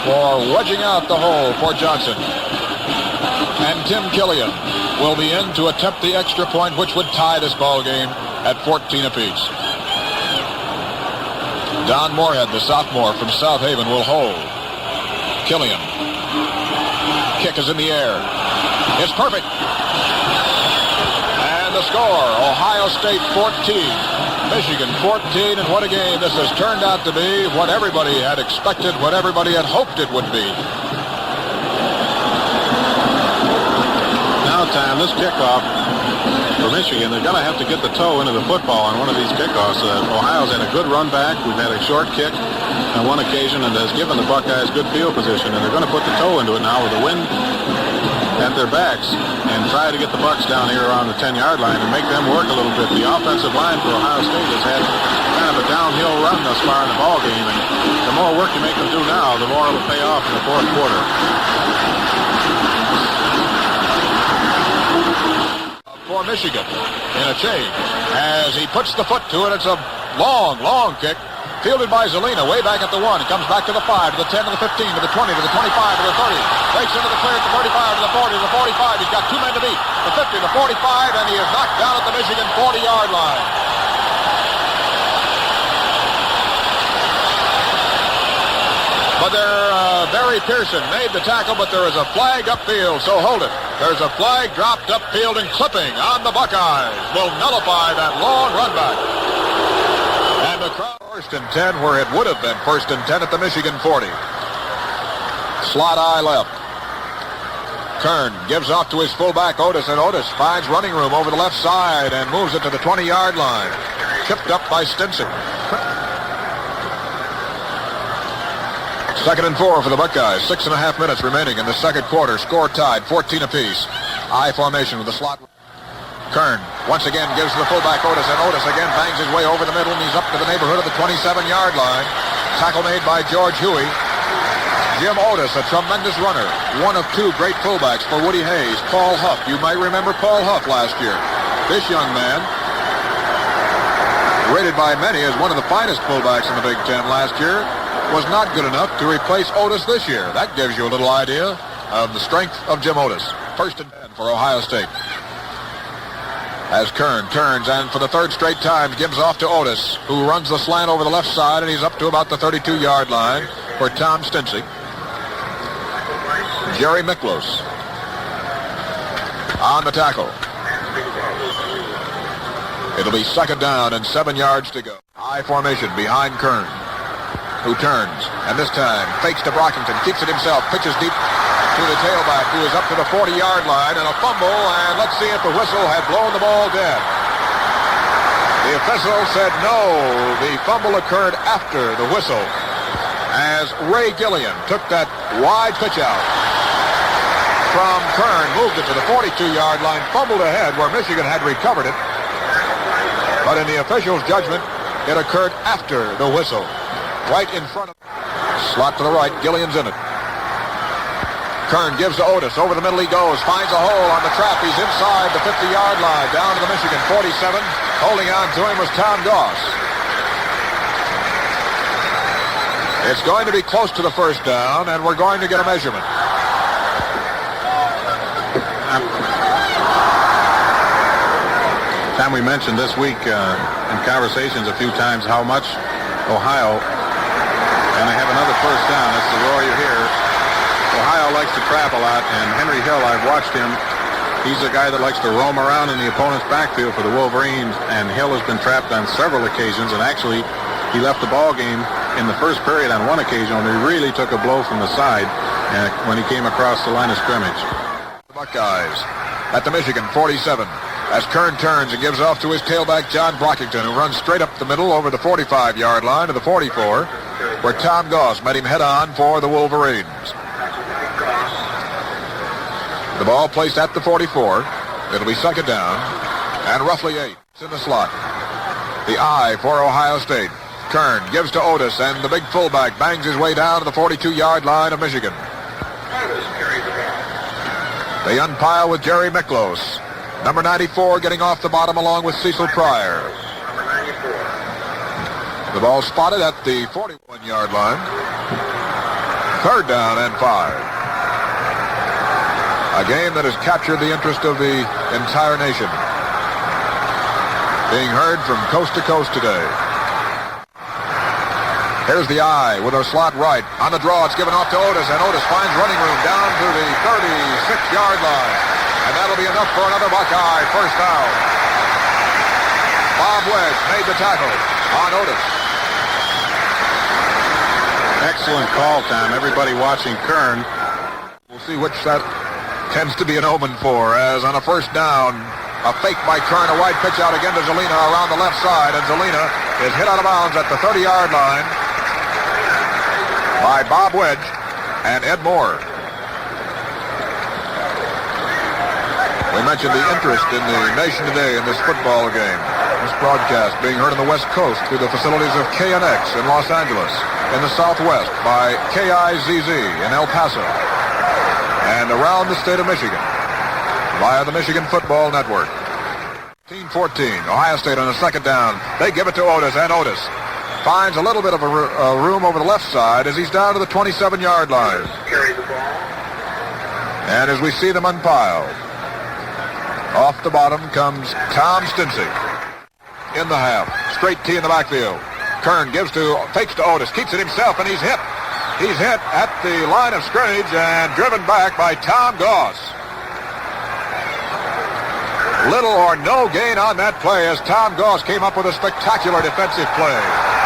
for wedging out the hole for Johnson. And Tim Killian will be in to attempt the extra point, which would tie this ball game at 14 apiece. Don Moorhead, the sophomore from South Haven, will hold. Killian. Kick is in the air. It's perfect. And the score, Ohio State 14, Michigan 14, and what a game this has turned out to be. What everybody had expected, what everybody had hoped it would be.
Time, this kickoff for Michigan, they're going to have to get the toe into the football on one of these kickoffs. Ohio's had a good run back. We've had a short kick on one occasion, and has given the Buckeyes good field position, and they're going to put the toe into it now with the wind at their backs and try to get the Bucks down here around the 10-yard line and make them work a little bit. The offensive line for Ohio State has had kind of a downhill run thus far in the ball game, and the more work you make them do now, the more it'll pay off in the fourth quarter.
For Michigan in a change. As he puts the foot to it, it's a long, long kick. Fielded by Zelina way back at the 1. It comes back to the 5, to the 10, to the 15, to the 20, to the 25, to the 30. Breaks into the clear at the 35, to the 40, to the 45. He's got 2 men to beat. The 50, the 45, and he is knocked down at the Michigan 40-yard line. But Barry Pearson made the tackle, but there is a flag upfield, so hold it. There's a flag dropped upfield, and clipping on the Buckeyes will nullify that long run back. And the crowd, 1st and 10, where it would have been 1st and 10 at the Michigan 40. Slot eye left. Kern gives off to his fullback, Otis, and Otis finds running room over the left side and moves it to the 20-yard line. Chipped up by Stinson. 2nd and 4 for the Buckeyes. 6.5 minutes remaining in the second quarter. Score tied, 14 apiece. I formation with the slot. Kern once again gives to the fullback Otis, and Otis again bangs his way over the middle, and he's up to the neighborhood of the 27-yard line. Tackle made by George Huey. Jim Otis, a tremendous runner. One of 2 great fullbacks for Woody Hayes. Paul Huff. You might remember Paul Huff last year. This young man, rated by many as one of the finest fullbacks in the Big Ten last year, was not good enough to replace Otis this year. That gives you a little idea of the strength of Jim Otis. 1st and 10 for Ohio State. As Kern turns and for the 3rd straight time gives off to Otis, who runs the slant over the left side, and he's up to about the 32-yard line for Tom Stinson. Jerry Miklos on the tackle. It'll be 2nd down and 7 yards to go. I formation behind Kern, who turns, and this time fakes to Brockington, keeps it himself, pitches deep to the tailback, who is up to the 40-yard line, and a fumble, and let's see if the whistle had blown the ball dead. The official said no. The fumble occurred after the whistle, as Ray Gillian took that wide pitch out from Kern, moved it to the 42-yard line, fumbled ahead where Michigan had recovered it, but in the official's judgment, it occurred after the whistle, right in front of slot to the right. Gillian's in it. Kern gives to Otis. Over the middle he goes. Finds a hole on the trap. He's inside the 50-yard line. Down to the Michigan 47. Holding on to him was Tom Goss. It's going to be close to the 1st down, and we're going to get a measurement.
Tom, we mentioned this week in conversations a few times how much Ohio, and they have another 1st down. That's the roar you hear. Ohio likes to trap a lot, and Henry Hill, I've watched him. He's a guy that likes to roam around in the opponent's backfield for the Wolverines, and Hill has been trapped on several occasions, and actually he left the ball game in the 1st period on one occasion when he really took a blow from the side when he came across the line of scrimmage.
Buckeyes at the Michigan 47 as Kern turns and gives off to his tailback John Brockington, who runs straight up the middle over the 45-yard line to the 44, where Tom Goss met him head-on for the Wolverines. The ball placed at the 44. It'll be 2nd down and roughly 8 in the slot. The I for Ohio State. Kern gives to Otis, and the big fullback bangs his way down to the 42-yard line of Michigan. They unpile with Jerry Miklos. Number 94 getting off the bottom along with Cecil Pryor. The ball spotted at the 41-yard line. 3rd down and 5. A game that has captured the interest of the entire nation. Being heard from coast to coast today. Here's the I with a slot right. On the draw, it's given off to Otis, and Otis finds running room down to the 36-yard line. And that'll be enough for another Buckeye 1st down. Bob Wedge made the tackle on Otis.
Excellent call, Tom. Everybody watching Kern.
We'll see which that tends to be an omen for, as on a 1st down, a fake by Kern, a wide pitch out again to Zelina around the left side, and Zelina is hit out of bounds at the 30-yard line by Bob Wedge and Ed Moore. We mentioned the interest in the nation today in this football game. This broadcast being heard on the West Coast through the facilities of KNX in Los Angeles, in the Southwest by KIZZ in El Paso, and around the state of Michigan via the Michigan Football Network. 14-14, Ohio State on a second down. They give it to Otis, and Otis finds a little bit of a room over the left side as he's down to the 27-yard line. And as we see them unpiled, off the bottom comes Tom Stincy in the half. Straight T in the backfield. Kern fakes to Otis, keeps it himself, and he's hit. He's hit at the line of scrimmage and driven back by Tom Goss. Little or no gain on that play as Tom Goss came up with a spectacular defensive play.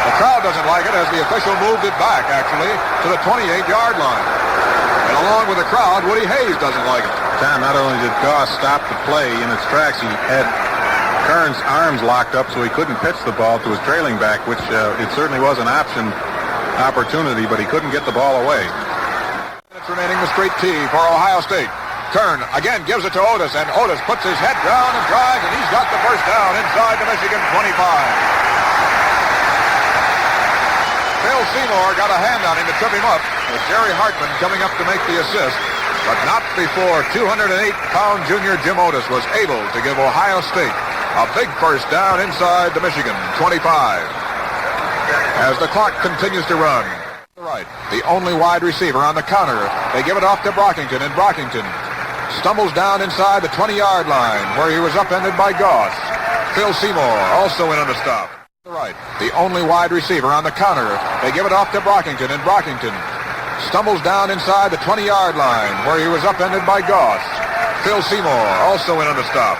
The crowd doesn't like it as the official moved it back, actually, to the 28-yard line. And along with the crowd, Woody Hayes doesn't like it.
Tom, not only did Goss stop the play in its tracks, he had Kern's arms locked up so he couldn't pitch the ball to his trailing back, which it certainly was an opportunity, but he couldn't get the ball away.
Minutes remaining, the straight T for Ohio State. Kern again gives it to Otis, and Otis puts his head down and drives, and he's got the first down inside the Michigan 25. Phil Seymour got a hand on him to trip him up, with Jerry Hartman coming up to make the assist, but not before 208-pound junior Jim Otis was able to give Ohio State a big first down inside the Michigan 25. As the clock continues to run, right, the only wide receiver on the counter, they give it off to Brockington, and Brockington stumbles down inside the 20-yard line where he was upended by Goss. Phil Seymour also in on the stop. Right, the only wide receiver on the counter, they give it off to Brockington, and Brockington stumbles down inside the 20-yard line where he was upended by Goss. Phil Seymour also in on the stop.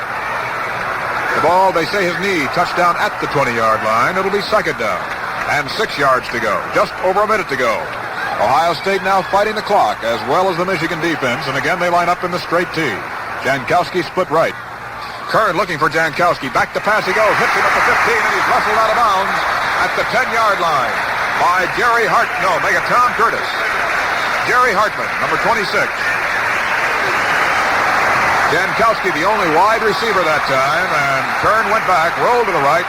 The ball, they say his knee touched down at the 20-yard line. It'll be second down and 6 yards to go, just over a minute to go. Ohio State now fighting the clock as well as the Michigan defense, and again they line up in the straight T. Jankowski split right. Kern looking for Jankowski. Back to pass he goes, hits him at the 15, and he's wrestled out of bounds at the 10-yard line by Tom Curtis. Jerry Hartman, number 26. Jankowski, the only wide receiver that time, and Kern went back, rolled to the right,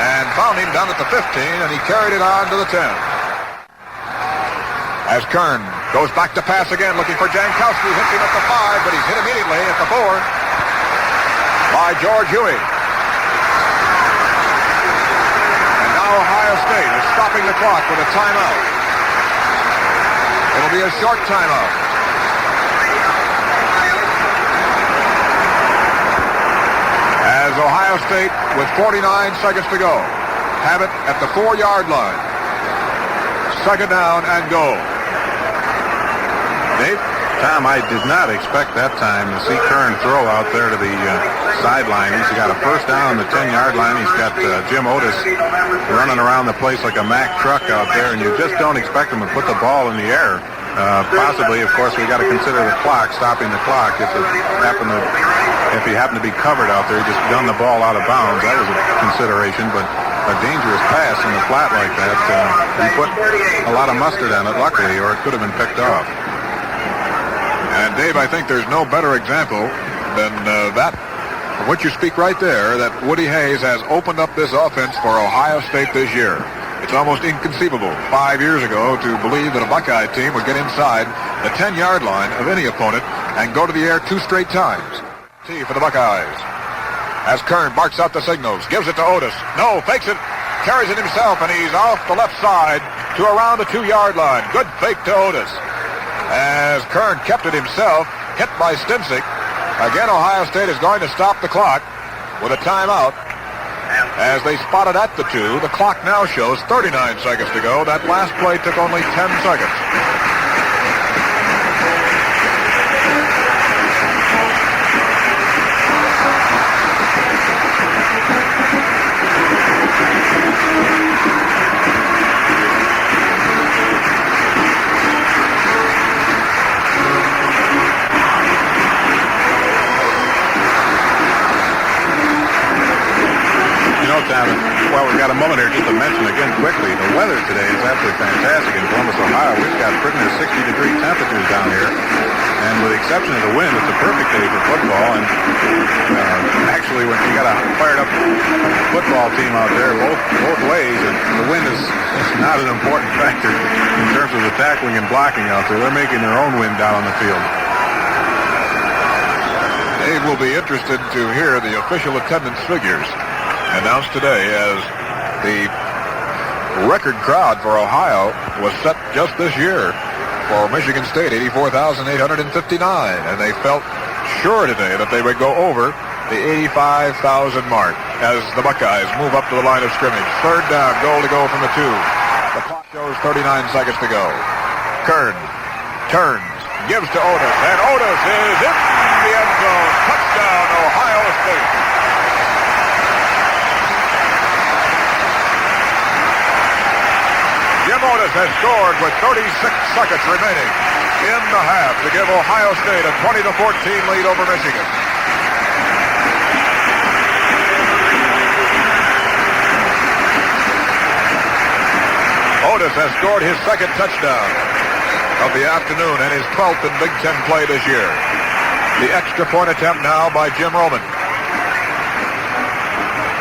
and found him down at the 15, and he carried it on to the 10. As Kern goes back to pass again, looking for Jankowski, hits him at the 5, but he's hit immediately at the 4 by George Huey. And now Ohio State is stopping the clock with a timeout. It'll be a short timeout. As Ohio State, with 49 seconds to go, have it at the 4-yard line. Second down and goal. Dave?
Tom, I did not expect that time to see Kern throw out there to the sideline. He's got a first down on the 10-yard line. He's got Jim Otis running around the place like a Mack truck out there, and you just don't expect him to put the ball in the air. Possibly, of course, we got to consider the clock, stopping the clock. If he happened to be covered out there, he just gunned the ball out of bounds. That was a consideration, but a dangerous pass in the flat like that. He put a lot of mustard on it, luckily, or it could have been picked off.
And Dave, I think there's no better example than that, of what you speak right there, that Woody Hayes has opened up this offense for Ohio State this year. It's almost inconceivable 5 years ago to believe that a Buckeye team would get inside the 10-yard line of any opponent and go to the air 2 straight times. T for the Buckeyes. As Kern barks out the signals, gives it to Otis. No, fakes it, carries it himself, and he's off the left side to around the 2-yard line. Good fake to Otis. As Kern kept it himself, hit by Stinsick. Again, Ohio State is going to stop the clock with a timeout. As they spotted at the 2, the clock now shows 39 seconds to go. That last play took only 10 seconds.
Well, we've got a moment here just to mention again quickly, the weather today is absolutely fantastic in Columbus, Ohio. We've got pretty near 60-degree temperatures down here. And with the exception of the wind, it's a perfect day for football. And actually, when you got a fired-up football team out there both ways, and the wind is not an important factor in terms of the tackling and blocking out there. They're making their own wind down on the field.
Dave will be interested to hear the official attendance figures announced today, as the record crowd for Ohio was set just this year for Michigan State, 84,859, and they felt sure today that they would go over the 85,000 mark as the Buckeyes move up to the line of scrimmage. Third down, goal to go from the 2. The clock shows 39 seconds to go. Kern turns, gives to Otis, and Otis is in the end zone. Touchdown, Ohio State. Jim Otis has scored with 36 seconds remaining in the half to give Ohio State a 20-14 lead over Michigan. Otis has scored his second touchdown of the afternoon and his 12th in Big Ten play this year. The extra point attempt now by Jim Roman.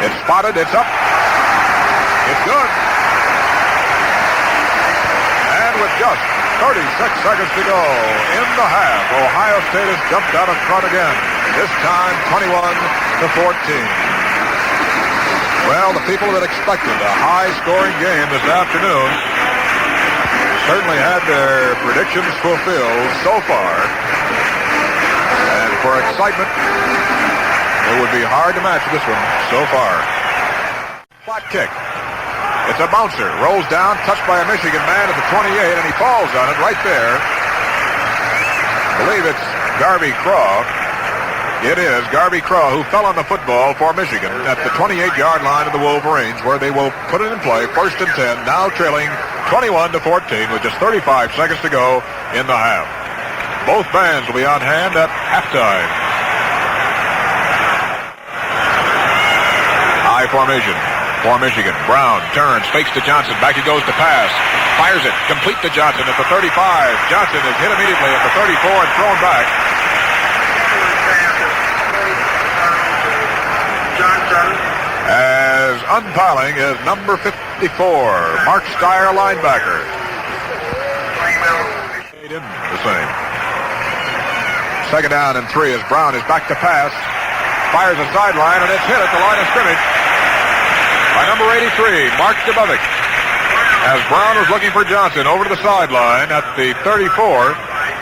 It's spotted, it's up. It's good. And with just 36 seconds to go in the half, Ohio State has jumped out in front again. This time 21-14. Well, the people that expected a high-scoring game this afternoon certainly had their predictions fulfilled so far. And for excitement, it would be hard to match this one so far. Flat kick. It's a bouncer. Rolls down, touched by a Michigan man at the 28, and he falls on it right there. I believe it's Garvey Craw. It is Garvey Craw who fell on the football for Michigan at the 28-yard line of the Wolverines, where they will put it in play, 1st and 10, now trailing 21-14 with just 35 seconds to go in the half. Both bands will be on hand at halftime. High formation for Michigan. Brown turns, fakes to Johnson. Back he goes to pass. Fires it. Complete to Johnson at the 35. Johnson is hit immediately at the 34 and thrown back. As unpiling is number 54, Mark Steyer, linebacker. The same. 2nd down and 3 as Brown is back to pass. Fires a sideline, and it's hit at the line of scrimmage by number 83, Mark Dubovik. As Brown was looking for Johnson over to the sideline at the 34,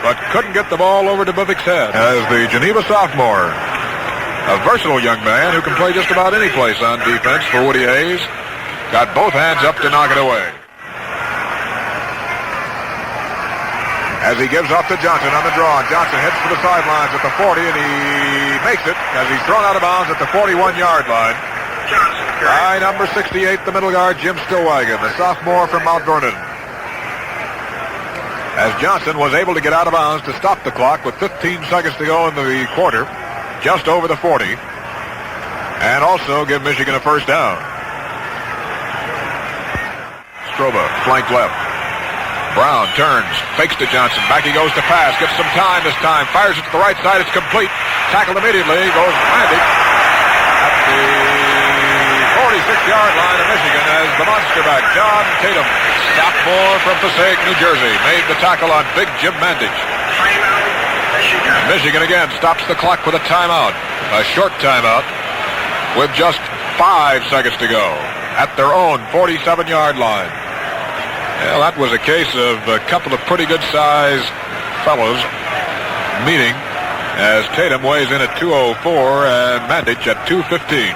but couldn't get the ball over Dubovik's head. As the Geneva sophomore, a versatile young man who can play just about any place on defense for Woody Hayes, got both hands up to knock it away. As he gives off to Johnson on the draw, Johnson heads for the sidelines at the 40, and he makes it as he's thrown out of bounds at the 41-yard line. By number 68, the middle guard, Jim Stillwagon, the sophomore from Mount Vernon. As Johnson was able to get out of bounds to stop the clock with 15 seconds to go in the quarter, just over the 40, and also give Michigan a 1st down. Stroba, flank left. Brown turns, fakes to Johnson. Back he goes to pass, gets some time this time, fires it to the right side, it's complete. Tackled immediately, goes landed at the 46-yard line of Michigan as the monster back, John Tatum, sophomore from Passaic, New Jersey, made the tackle on big Jim Mandich. Michigan again stops the clock with a timeout, a short timeout, with just 5 seconds to go at their own 47-yard line. Well, that was a case of a couple of pretty good-sized fellows meeting, as Tatum weighs in at 204 and Mandich at 215.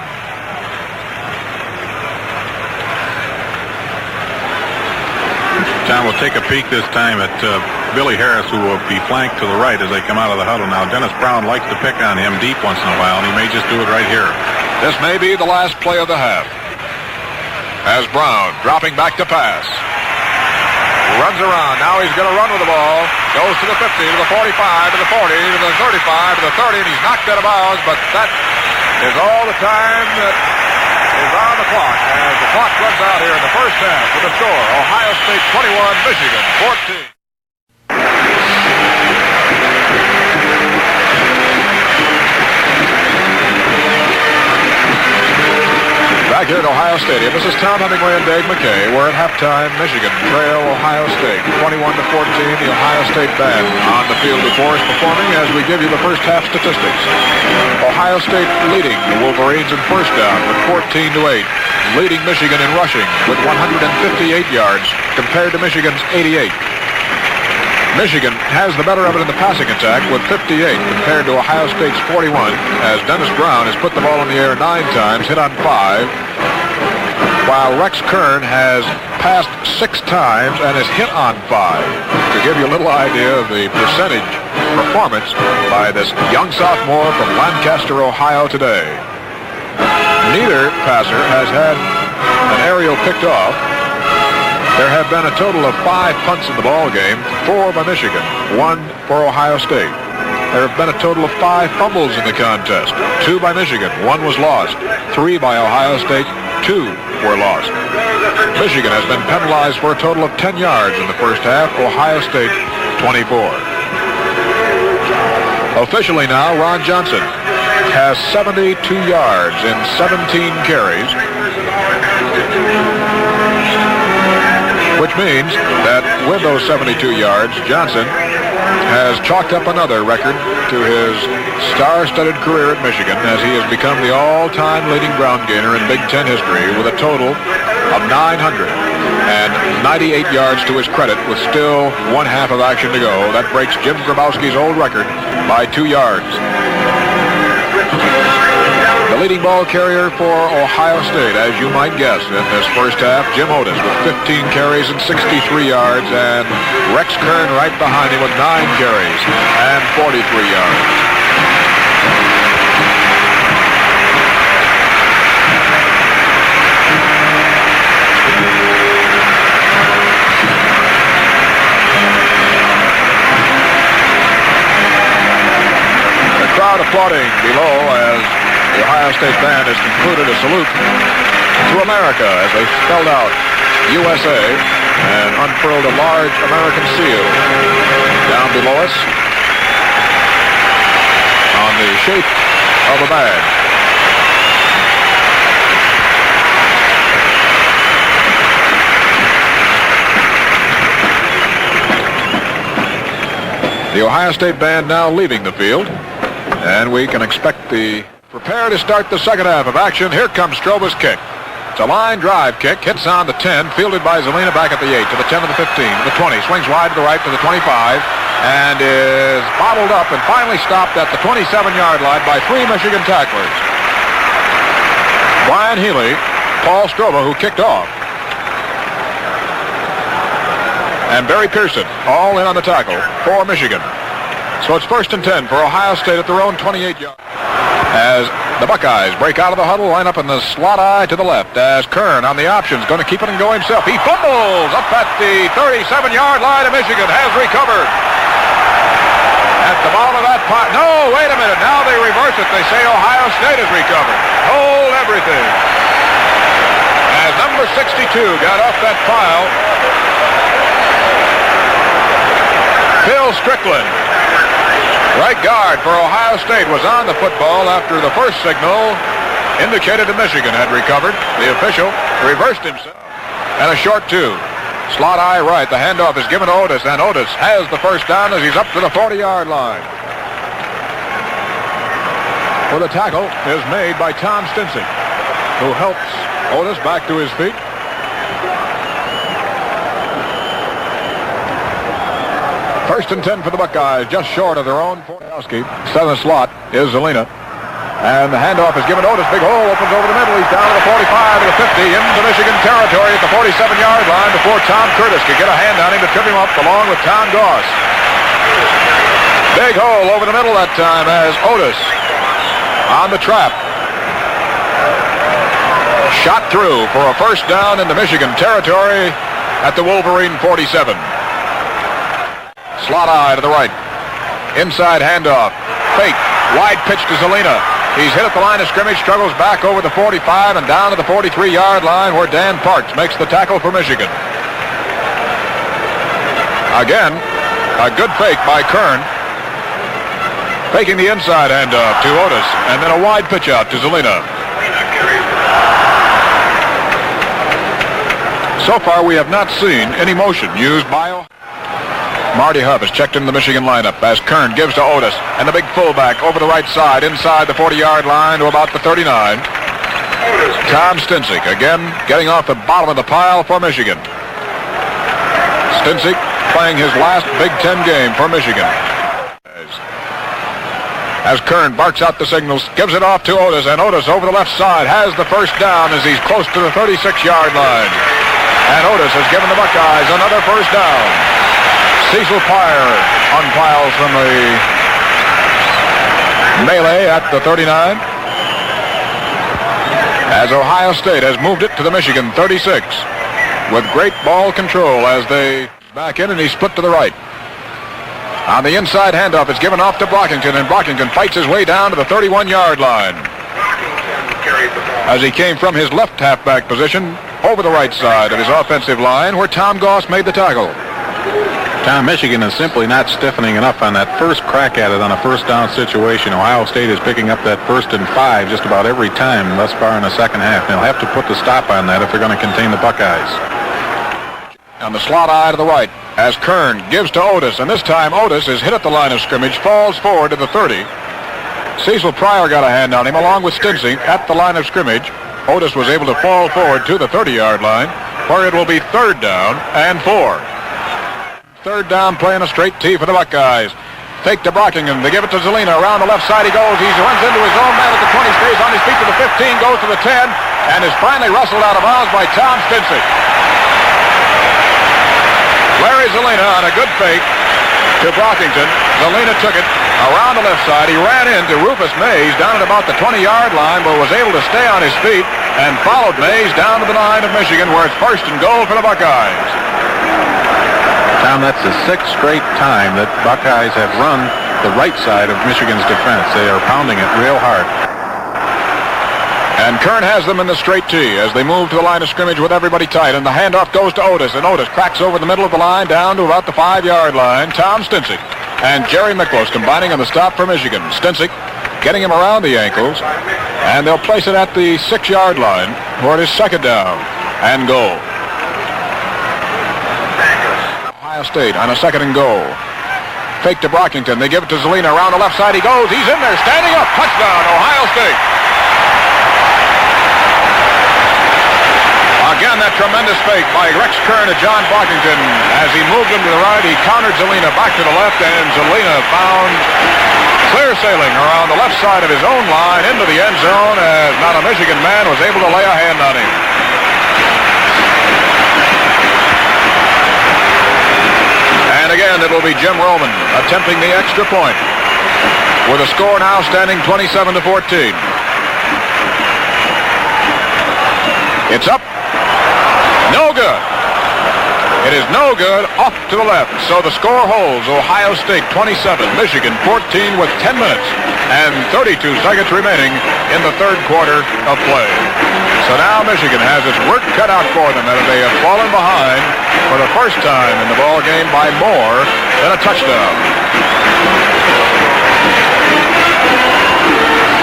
Tom will take a peek this time at Billy Harris, who will be flanked to the right as they come out of the huddle. Now, Dennis Brown likes to pick on him deep once in a while, and he may just do it right here.
This may be the last play of the half. As Brown dropping back to pass. Runs around. Now he's going to run with the ball. Goes to the 50, to the 45, to the 40, to the 35, to the 30, and he's knocked out of bounds, but that is all the time that is on the clock as the clock runs out here in the first half with the score, Ohio State 21, Michigan 14. Back here at Ohio Stadium, this is Tom Hemmingway and Dave Mckay. We're at halftime. Michigan trail Ohio State 21-14. The Ohio State band on the field before us performing as we give you the first half statistics. Ohio State leading the Wolverines in first down with 14-8. Leading Michigan in rushing with 158 yards compared to Michigan's 88. Michigan has the better of it in the passing attack with 58 compared to Ohio State's 41 as Dennis Brown has put the ball in the air 9 times, hit on 5, while Rex Kern has passed 6 times and has hit on 5. To give you a little idea of the percentage performance by this young sophomore from Lancaster, Ohio today. Neither passer has had an aerial picked off. There have been a total of 5 punts in the ball game, 4 by Michigan, 1 for Ohio State. There have been a total of 5 fumbles in the contest, 2 by Michigan, 1 was lost, 3 by Ohio State, 2 were lost. Michigan has been penalized for a total of 10 yards in the first half, Ohio State 24. Officially now, Ron Johnson has 72 yards in 17 carries, which means that with those 72 yards, Johnson has chalked up another record to his star-studded career at Michigan as he has become the all-time leading ground gainer in Big Ten history with a total of 998 yards to his credit with still 1/2 of action to go. That breaks Jim Grabowski's old record by 2 yards. The leading ball carrier for Ohio State, as you might guess, in this first half, Jim Otis with 15 carries and 63 yards, and Rex Kern right behind him with 9 carries and 43 yards. The crowd applauding below as the Ohio State band has concluded a salute to America as they spelled out USA and unfurled a large American seal down below us on the shape of a badge. The Ohio State band now leaving the field, and we can expect the prepare to start the second half of action. Here comes Stroba's kick. It's a line drive kick, hits on the 10, fielded by Zelina back at the 8, to the 10 to the 15, to the 20, swings wide to the right to the 25, and is bottled up and finally stopped at the 27-yard line by 3 Michigan tacklers. Brian Healy, Paul Stroba, who kicked off, and Barry Pearson, all in on the tackle for Michigan. So it's 1st and 10 for Ohio State at their own 28-yard. As the Buckeyes break out of the huddle, line up in the slot eye to the left as Kern on the options, going to keep it and go himself. He fumbles up at the 37-yard line of Michigan, has recovered. At the bottom of that pot. No, wait a minute. Now they reverse it. They say Ohio State has recovered. Hold everything. As number 62 got off that pile, Phil Strickland, right guard for Ohio State, was on the football after the first signal indicated that Michigan had recovered. The official reversed himself. And a short 2. Slot eye right. The handoff is given to Otis, and Otis has the first down as he's up to the 40-yard line. Well, the tackle is made by Tom Stinson, who helps Otis back to his feet. First and 10 for the Buckeyes, just short of their own 40. Seventh slot is Zelina. And the handoff is given to Otis. Big hole opens over the middle. He's down to the 45 to the 50 into Michigan territory at the 47-yard line before Tom Curtis could get a hand on him to trip him up along with Tom Goss. Big hole over the middle that time as Otis on the trap. Shot through for a first down into Michigan territory at the Wolverine 47. Slot eye to the right. Inside handoff. Fake. Wide pitch to Zelina. He's hit at the line of scrimmage, struggles back over the 45 and down to the 43-yard line where Dan Parks makes the tackle for Michigan. Again, a good fake by Kern. Faking the inside handoff to Otis, and then a wide pitch out to Zelina. So far, we have not seen any motion used by Marty Huff is checked into the Michigan lineup as Kern gives to Otis, and the big fullback over the right side inside the 40-yard line to about the 39. Tom Stinsick again getting off the bottom of the pile for Michigan. Stinsick playing his last Big Ten game for Michigan. As Kern barks out the signals, gives it off to Otis, and Otis over the left side has the first down as he's close to the 36-yard line. And Otis has given the Buckeyes another first down. Cecil Pryor unpiles from the melee at the 39. As Ohio State has moved it to the Michigan 36 with great ball control as they back in, and he split to the right. On the inside handoff, it's given off to Brockington, and Brockington fights his way down to the 31-yard line as he came from his left halfback position over the right side of his offensive line where Tom Goss made the tackle.
Tom, Michigan is simply not stiffening enough on that first crack at it on a first down situation. Ohio State is picking up that 1st and 5 just about every time thus far in the second half. They'll have to put the stop on that if they're going to contain the Buckeyes.
On the slot eye to the right as Kern gives to Otis, and this time Otis is hit at the line of scrimmage, falls forward to the 30. Cecil Pryor got a hand on him along with Stinsick at the line of scrimmage. Otis was able to fall forward to the 30-yard line where it will be 3rd down and 4. 3rd down play in a straight tee for the Buckeyes. Fake to Brockington. They give it to Zelina. Around the left side he goes. He runs into his own man at the 20, stays on his feet to the 15, goes to the 10, and is finally wrestled out of bounds by Tom Stinsick. Larry Zelina on a good fake to Brockington. Zelina took it around the left side. He ran into Rufus Mays down at about the 20-yard line, but was able to stay on his feet and followed Mays down to the line of Michigan where it's 1st and goal for the Buckeyes.
Tom, that's the 6th straight time that Buckeyes have run the right side of Michigan's defense. They are pounding it real hard.
And Kern has them in the straight tee as they move to the line of scrimmage with everybody tight. And the handoff goes to Otis, and Otis cracks over the middle of the line down to about the 5-yard line. Tom Stinsick and Jerry Miklos combining on the stop for Michigan. Stinsick getting him around the ankles, and they'll place it at the 6-yard line where it is 2nd down and goal. Ohio State on a 2nd and goal. Fake to Brockington. They give it to Zelina. Around the left side he goes. He's in there, standing up. Touchdown, Ohio State. Again, that tremendous fake by Rex Kern to John Brockington. As he moved him to the right, he countered Zelina back to the left, and Zelina found clear sailing around the left side of his own line into the end zone as not a Michigan man was able to lay a hand on him. And again, it will be Jim Roman attempting the extra point with a score now standing 27-14. It's up. No good. It is no good. Off to the left. So the score holds. Ohio State 27, Michigan 14 with 10 minutes and 32 seconds remaining in the 3rd quarter of play. So now Michigan has its work cut out for them as they have fallen behind for the first time in the ball game by more than a touchdown.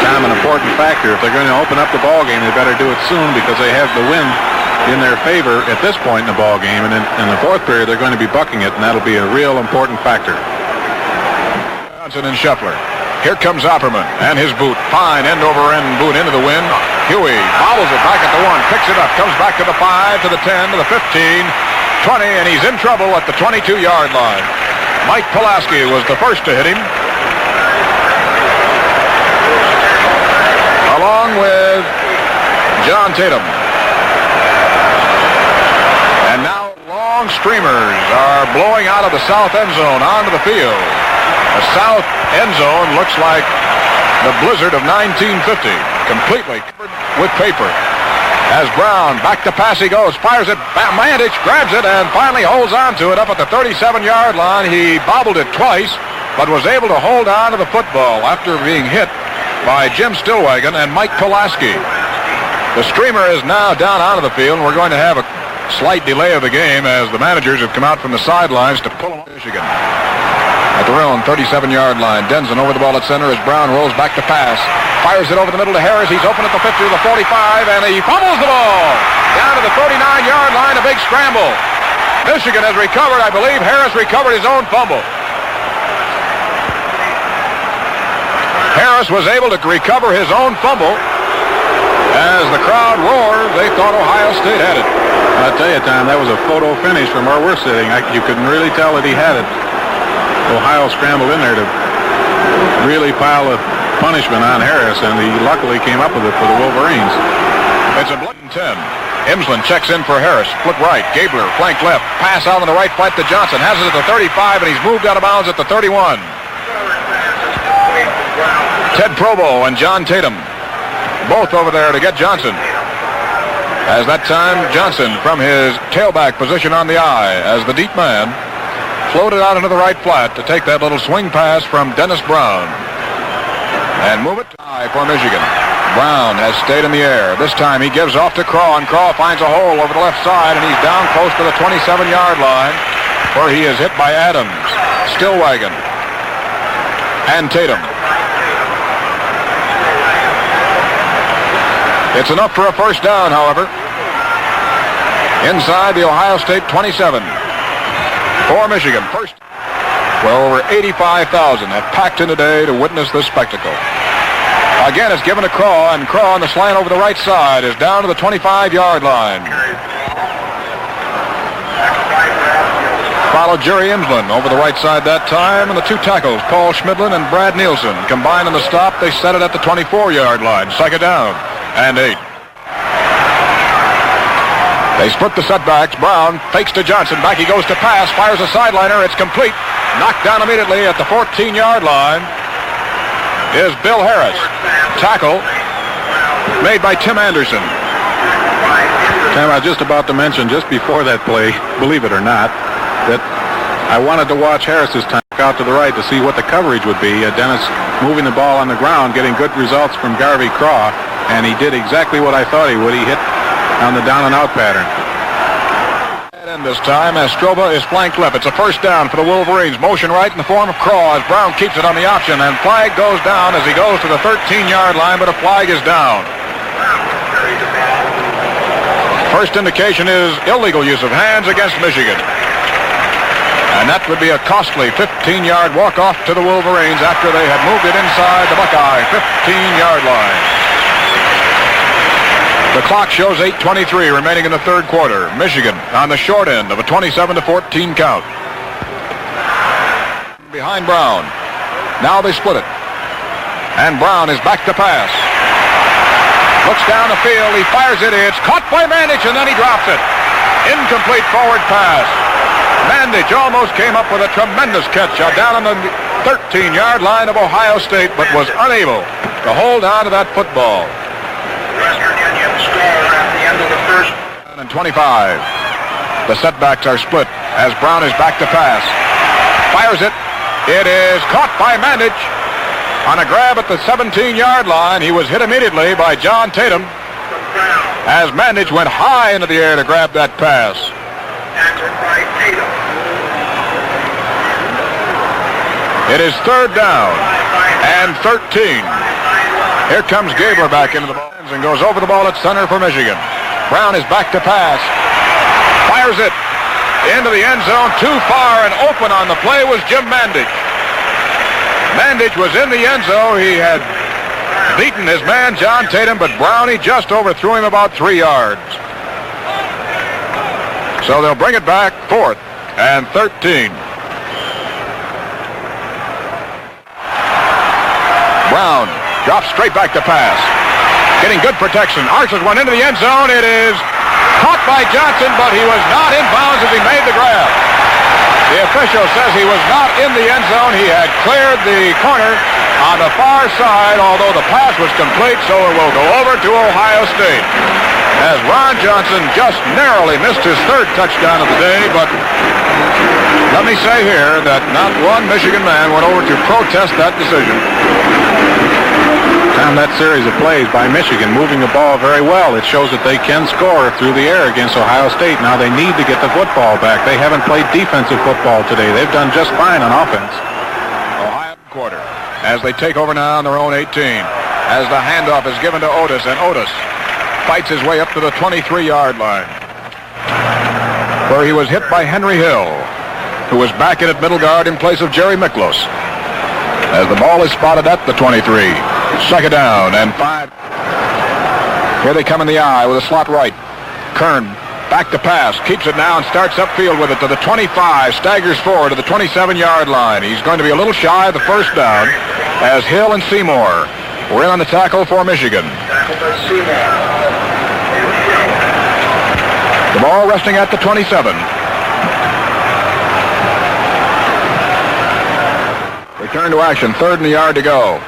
Tom, an important factor. If they're going to open up the ball game, they better do it soon because they have the wind in their favor at this point in the ball game. And in the 4th period, they're going to be bucking it, and that'll be a real important factor.
Johnson and Scheffler. Here comes Opperman and his boot. Fine end-over-end boot into the wind. Huey bobbles it back at the 1, picks it up, comes back to the 5, to the 10, to the 15, 20, and he's in trouble at the 22-yard line. Mike Pulaski was the first to hit him, along with John Tatum. And now long streamers are blowing out of the south end zone onto the field. The south end zone looks like the blizzard of 1950, completely covered with paper. As Brown, back to pass he goes, fires it, Mandich grabs it and finally holds on to it up at the 37-yard line. He bobbled it twice, but was able to hold on to the football after being hit by Jim Stillwagon and Mike Pulaski. The streamer is now down out of the field, and we're going to have a slight delay of the game as the managers have come out from the sidelines to pull them. Michigan at their own 37-yard line. Denson over the ball at center as Brown rolls back to pass. Fires it over the middle to Harris. He's open at the 50 to the 45, and he fumbles the ball. Down to the 39-yard line, a big scramble. Michigan has recovered. I believe Harris recovered his own fumble. Harris was able to recover his own fumble. As the crowd roared, they thought Ohio State had it.
I'll tell you, Tom, that was a photo finish from where we're sitting. You couldn't really tell that he had it. Ohio scrambled in there to really pile a punishment on Harris, and he luckily came up with it for the Wolverines.
It's a blatant 10. Imsland checks in for Harris. Split right. Gabler, flank left. Pass out on the right flat to Johnson. Has it at the 35, and he's moved out of bounds at the 31. Ted Provo and John Tatum both over there to get Johnson. As that time, Johnson from his tailback position on the eye as the deep man floated out into the right flat to take that little swing pass from Dennis Brown and move it to high for Michigan. Brown has stayed in the air. This time he gives off to Craw, and Craw finds a hole over the left side, and he's down close to the 27-yard line where he is hit by Adams, Stillwagon, and Tatum. It's enough for a first down, however. Inside the Ohio State 27 for Michigan. First, well, over 85,000 have packed in today to witness this spectacle. Again, it's given to Craw, and Craw on the slant over the right side is down to the 25-yard line. Followed Jerry Imsland over the right side that time, and the two tackles, Paul Schmidlin and Brad Nielsen, combined on the stop. They set it at the 24-yard line. Second down and 8. They split the setbacks. Brown fakes to Johnson. Back he goes to pass. Fires a sideliner. It's complete. Knocked down immediately at the 14-yard line is Bill Harris. Tackle made by Tim Anderson.
Tim, I was just about to mention just before that play, believe it or not, that I wanted to watch Harris's time out to the right to see what the coverage would be. Dennis moving the ball on the ground, getting good results from Garvey Craw, and he did exactly what I thought he would. He hit on the down and out pattern.
And this time as Stroba is flanked left. It's a first down for the Wolverines. Motion right in the form of Craw as Brown keeps it on the option, and flag goes down as he goes to the 13-yard line, but a flag is down. First indication is illegal use of hands against Michigan. And that would be a costly 15-yard walk-off to the Wolverines after they had moved it inside the Buckeye 15-yard line. The clock shows 8:23 remaining in the third quarter. Michigan on the short end of a 27-14 count. Behind Brown. Now they split it. And Brown is back to pass. Looks down the field. He fires it. It's caught by Mandich, and then he drops it. Incomplete forward pass. Mandich almost came up with a tremendous catch down on the 13-yard line of Ohio State, but was unable to hold on to that football.
West Virginia score at the end of the first.
And 25. The setbacks are split as Brown is back to pass. Fires it. It is caught by Mandich on a grab at the 17-yard line. He was hit immediately by John Tatum as Mandich went high into the air to grab that pass. It is third down and 13. Here comes Gabler back into the ball and goes over the ball at center for Michigan. Brown is back to pass. Fires it into the end zone. Too far and open on the play was Jim Mandich. Mandich was in the end zone. He had beaten his man John Tatum, but Brownie just overthrew him about 3 yards. So they'll bring it back, 4th and 13. Brown drops straight back to pass. Getting good protection. Arches one into the end zone. It is caught by Johnson, but he was not in bounds as he made the grab. The official says he was not in the end zone. He had cleared the corner on the far side, although the pass was complete, so it will go over to Ohio State. As Ron Johnson just narrowly missed his third touchdown of the day, but let me say here that not one Michigan man went over to protest that decision.
Tom, that series of plays by Michigan, moving the ball very well. It shows that they can score through the air against Ohio State. Now they need to get the football back. They haven't played defensive football today. They've done just fine on offense.
Ohio quarter as they take over now on their own 18. As the handoff is given to Otis, and Otis fights his way up to the 23-yard line, where he was hit by Henry Hill, who was back in at middle guard in place of Jerry Miklos. As the ball is spotted at the 23. Second down and 5. Here they come in the eye with a slot right. Kern back to pass, keeps it now and starts upfield with it to the 25, staggers forward to the 27-yard line. He's going to be a little shy of the first down as Hill and Seymour were in on the tackle for Michigan. The ball resting at the 27. Return to action, 3rd and a yard to go.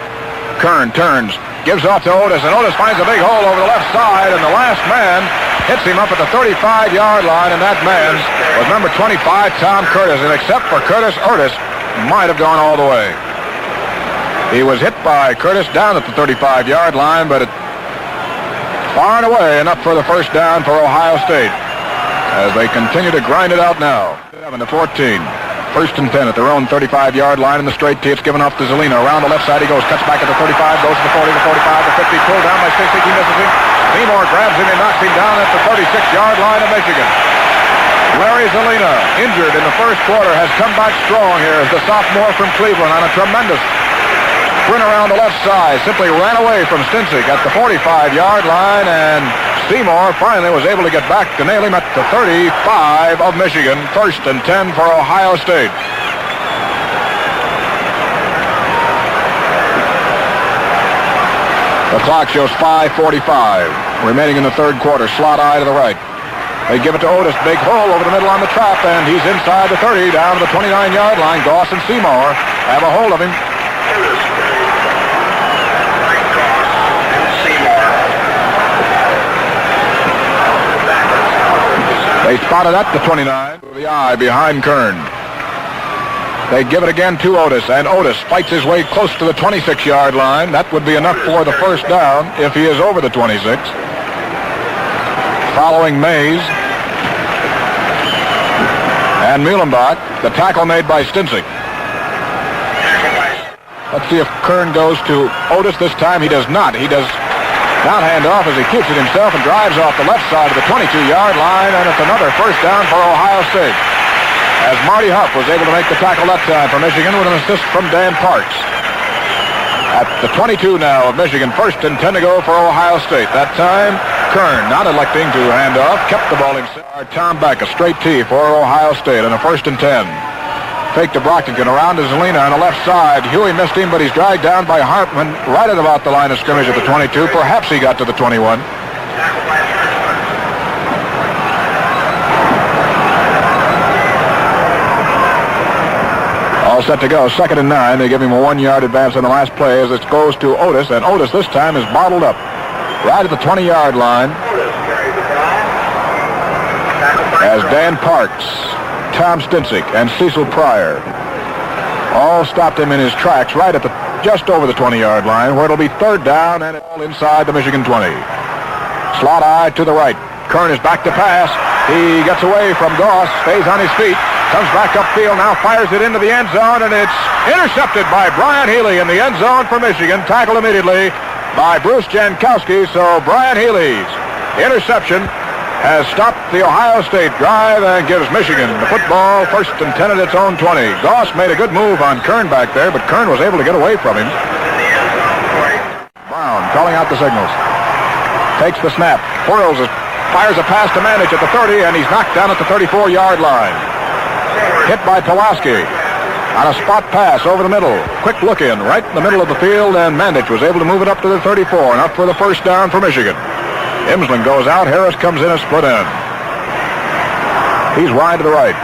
Kern turns, gives off to Otis, and Otis finds a big hole over the left side, and the last man hits him up at the 35-yard line, and that man was number 25, Tom Curtis, and except for Curtis, Otis might have gone all the way. He was hit by Curtis down at the 35-yard line, but far and away enough for the first down for Ohio State as they continue to grind it out now. 7 to 14. 1st and 10 at their own 35-yard line in the straight tee. It's given off to Zelina. Around the left side he goes. Cuts back at the 35. Goes to the 40, the 45, the 50. Pulled down by Stinsik. He misses him. Seymour grabs him and knocks him down at the 36-yard line of Michigan. Larry Zelina, injured in the first quarter, has come back strong here as the sophomore from Cleveland on a tremendous sprint around the left side. Simply ran away from Stinsik at the 45-yard line, and Seymour finally was able to get back to nail him at the 35 of Michigan. 1st and 10 for Ohio State. The clock shows 5:45 remaining in the 3rd quarter. Slot eye to the right. They give it to Otis. Big hole over the middle on the trap, and he's inside the 30 down to the 29-yard line. Goss and Seymour have a hold of him. They spotted at the 29. The eye behind Kern. They give it again to Otis, and Otis fights his way close to the 26-yard line. That would be enough for the first down if he is over the 26. Following Mays and Muhlenbach, the tackle made by Stinsik. Let's see if Kern goes to Otis this time. He does not. He does not hand off as he keeps it himself and drives off the left side of the 22-yard line, and it's another first down for Ohio State, as Marty Huff was able to make the tackle that time for Michigan with an assist from Dan Parks. At the 22 now of Michigan, 1st and 10 to go for Ohio State. That time, Kern not electing to hand off, kept the ball himself. Tom Beck, a straight tee for Ohio State, and a 1st and 10. Fake to Brockton, around to Zelina on the left side. Huey missed him, but he's dragged down by Hartman right at about the line of scrimmage at the 22. Perhaps he got to the 21. All set to go. 2nd and 9. They give him a 1-yard advance on the last play as it goes to Otis, and Otis this time is bottled up right at the 20-yard line as Dan Parks, Tom Stinsik, and Cecil Pryor all stopped him in his tracks right at the just over the 20-yard line, where it'll be 3rd down and all inside the Michigan 20. Slot eye to the right. Kern is back to pass. He gets away from Goss, stays on his feet, comes back upfield, now fires it into the end zone, and it's intercepted by Brian Healy in the end zone for Michigan, tackled immediately by Bruce Jankowski. So Brian Healy's interception has stopped the Ohio State drive and gives Michigan the football, 1st and 10 at its own 20. Goss made a good move on Kern back there, but Kern was able to get away from him. Brown calling out the signals. Takes the snap, whirls it, fires a pass to Mandich at the 30, and he's knocked down at the 34-yard line. Hit by Pulaski on a spot pass over the middle. Quick look in right in the middle of the field, and Mandich was able to move it up to the 34, and up for the first down for Michigan. Imsland goes out. Harris comes in a split end. He's wide to the right.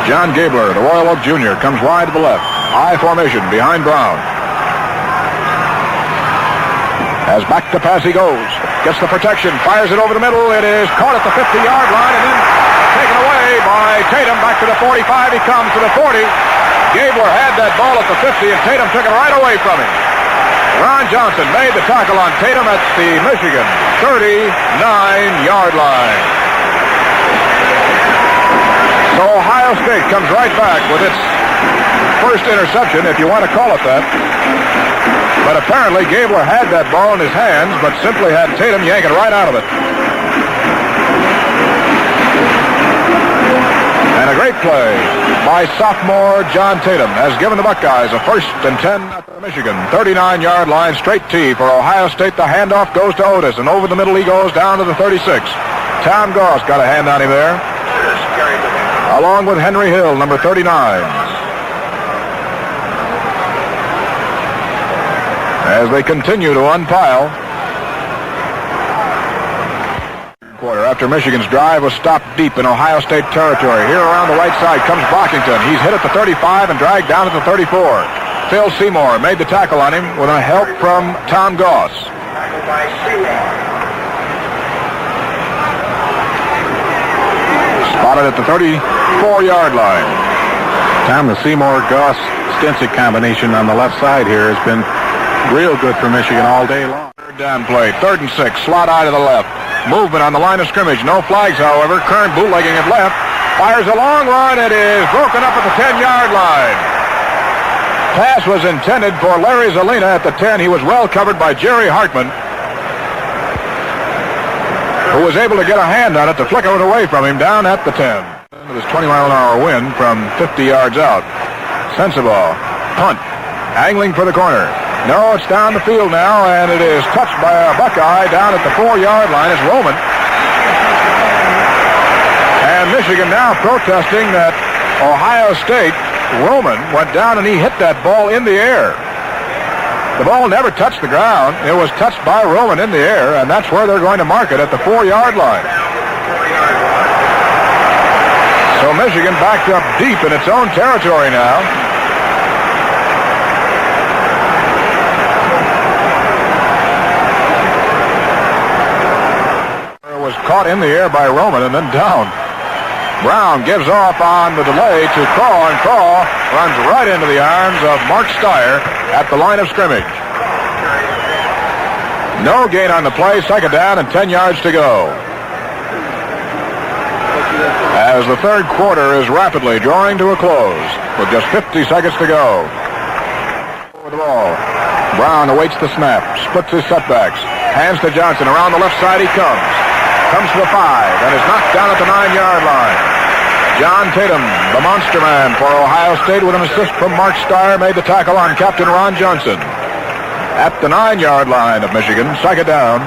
John Gabler, the Royal Oak Jr., comes wide to the left. I formation behind Brown. As back to pass he goes. Gets the protection. Fires it over the middle. It is caught at the 50-yard line and then taken away by Tatum. Back to the 45. He comes to the 40. Gabler had that ball at the 50, and Tatum took it right away from him. Ron Johnson made the tackle on Tatum at the Michigan 39-yard line. So Ohio State comes right back with its first interception, if you want to call it that. But apparently Gabler had that ball in his hands, but simply had Tatum yank it right out of it. And a great play by sophomore John Tatum has given the Buckeyes a 1st and 10 at the Michigan 39-yard line, straight T for Ohio State. The handoff goes to Otis, and over the middle he goes down to the 36. Tom Goss got a hand on him there, along with Henry Hill, number 39. As they continue to unpile. Quarter after Michigan's drive was stopped deep in Ohio State territory. Here around the right side comes Brockington. He's hit at the 35 and dragged down at the 34. Phil Seymour made the tackle on him with a help from Tom Goss. Spotted at the 34-yard line.
Tom, the Seymour-Goss-Stinsick combination on the left side here has been real good for Michigan all day long.
Third down play, 3rd and 6, slot eye to the left. Movement on the line of scrimmage. No flags, however. Kern bootlegging it left. Fires a long run. It is broken up at the 10-yard line. Pass was intended for Larry Zelina at the 10. He was well covered by Jerry Hartman, who was able to get a hand on it to flick it away from him down at the 10. It was 20-mile-an-hour wind from 50 yards out. Sensabaugh. Punt. Angling for the corner. No, it's down the field now, and it is touched by a Buckeye down at the 4-yard line. It's Roman. And Michigan now protesting that Ohio State, Roman, went down and he hit that ball in the air. The ball never touched the ground. It was touched by Roman in the air, and that's where they're going to mark it, at the 4-yard line. So Michigan backed up deep in its own territory now. Was caught in the air by Roman and then down. Brown gives off on the delay to Craw, and Craw runs right into the arms of Mark Steyer at the line of scrimmage. No gain on the play, 2nd down and 10 yards to go. As the 3rd quarter is rapidly drawing to a close with just 50 seconds to go. Over the ball. Brown awaits the snap, splits his setbacks, hands to Johnson. Around the left side he comes to the 5 and is knocked down at the 9-yard line. John Tatum, the monster man for Ohio State, with an assist from Mark Steyer, made the tackle on Captain Ron Johnson. At the 9-yard line of Michigan, 3rd down,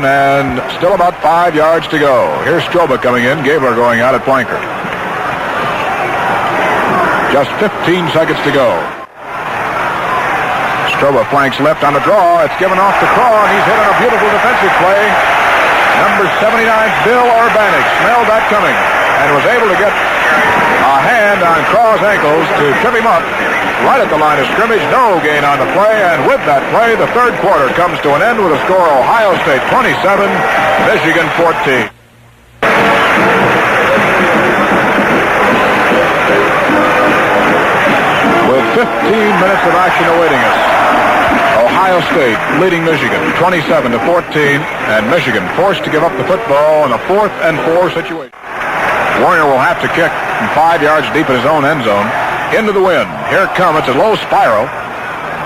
and still about 5 yards to go. Here's Stroba coming in, Gabler going out at flanker. Just 15 seconds to go. Stroba flanks left on the draw. It's given off to Craw, and he's hit on a beautiful defensive play. Number 79, Bill Urbanek, smelled that coming and was able to get a hand on Craw's ankles to trip him up right at the line of scrimmage. No gain on the play, and with that play, the 3rd quarter comes to an end with a score: Ohio State 27, Michigan 14. With 15 minutes of action awaiting us, Ohio State leading Michigan 27-14, and Michigan forced to give up the football in a 4th and 4 situation. Warner will have to kick from 5 yards deep in his own end zone into the wind. Here it comes. It's a low spiral.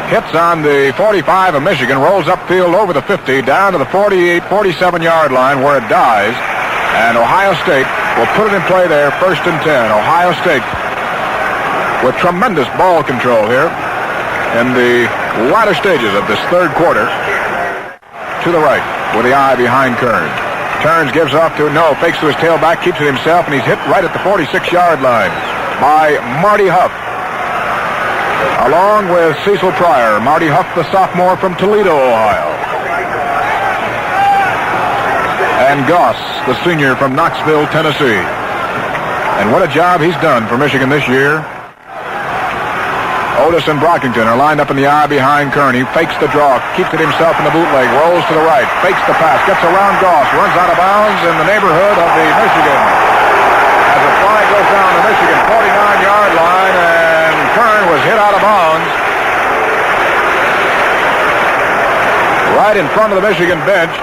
Hits on the 45 of Michigan, rolls upfield over the 50, down to the 48, 47-yard line where it dies, and Ohio State will put it in play there, 1st and 10. Ohio State with tremendous ball control here in the latter stages of this 3rd quarter. To the right with the eye behind Kern. Turns, gives off to, fakes to his tailback, keeps it himself, and he's hit right at the 46-yard line by Marty Huff. Along with Cecil Pryor, Marty Huff, the sophomore from Toledo, Ohio. And Goss, the senior from Knoxville, Tennessee. And what a job he's done for Michigan this year. Otis and Brockington are lined up in the eye behind Kern. He fakes the draw, keeps it himself in the bootleg, rolls to the right, fakes the pass, gets around Goss, runs out of bounds in the neighborhood of the Michigan. As a flag goes down the Michigan 49-yard line, and Kern was hit out of bounds. right in front of the Michigan bench,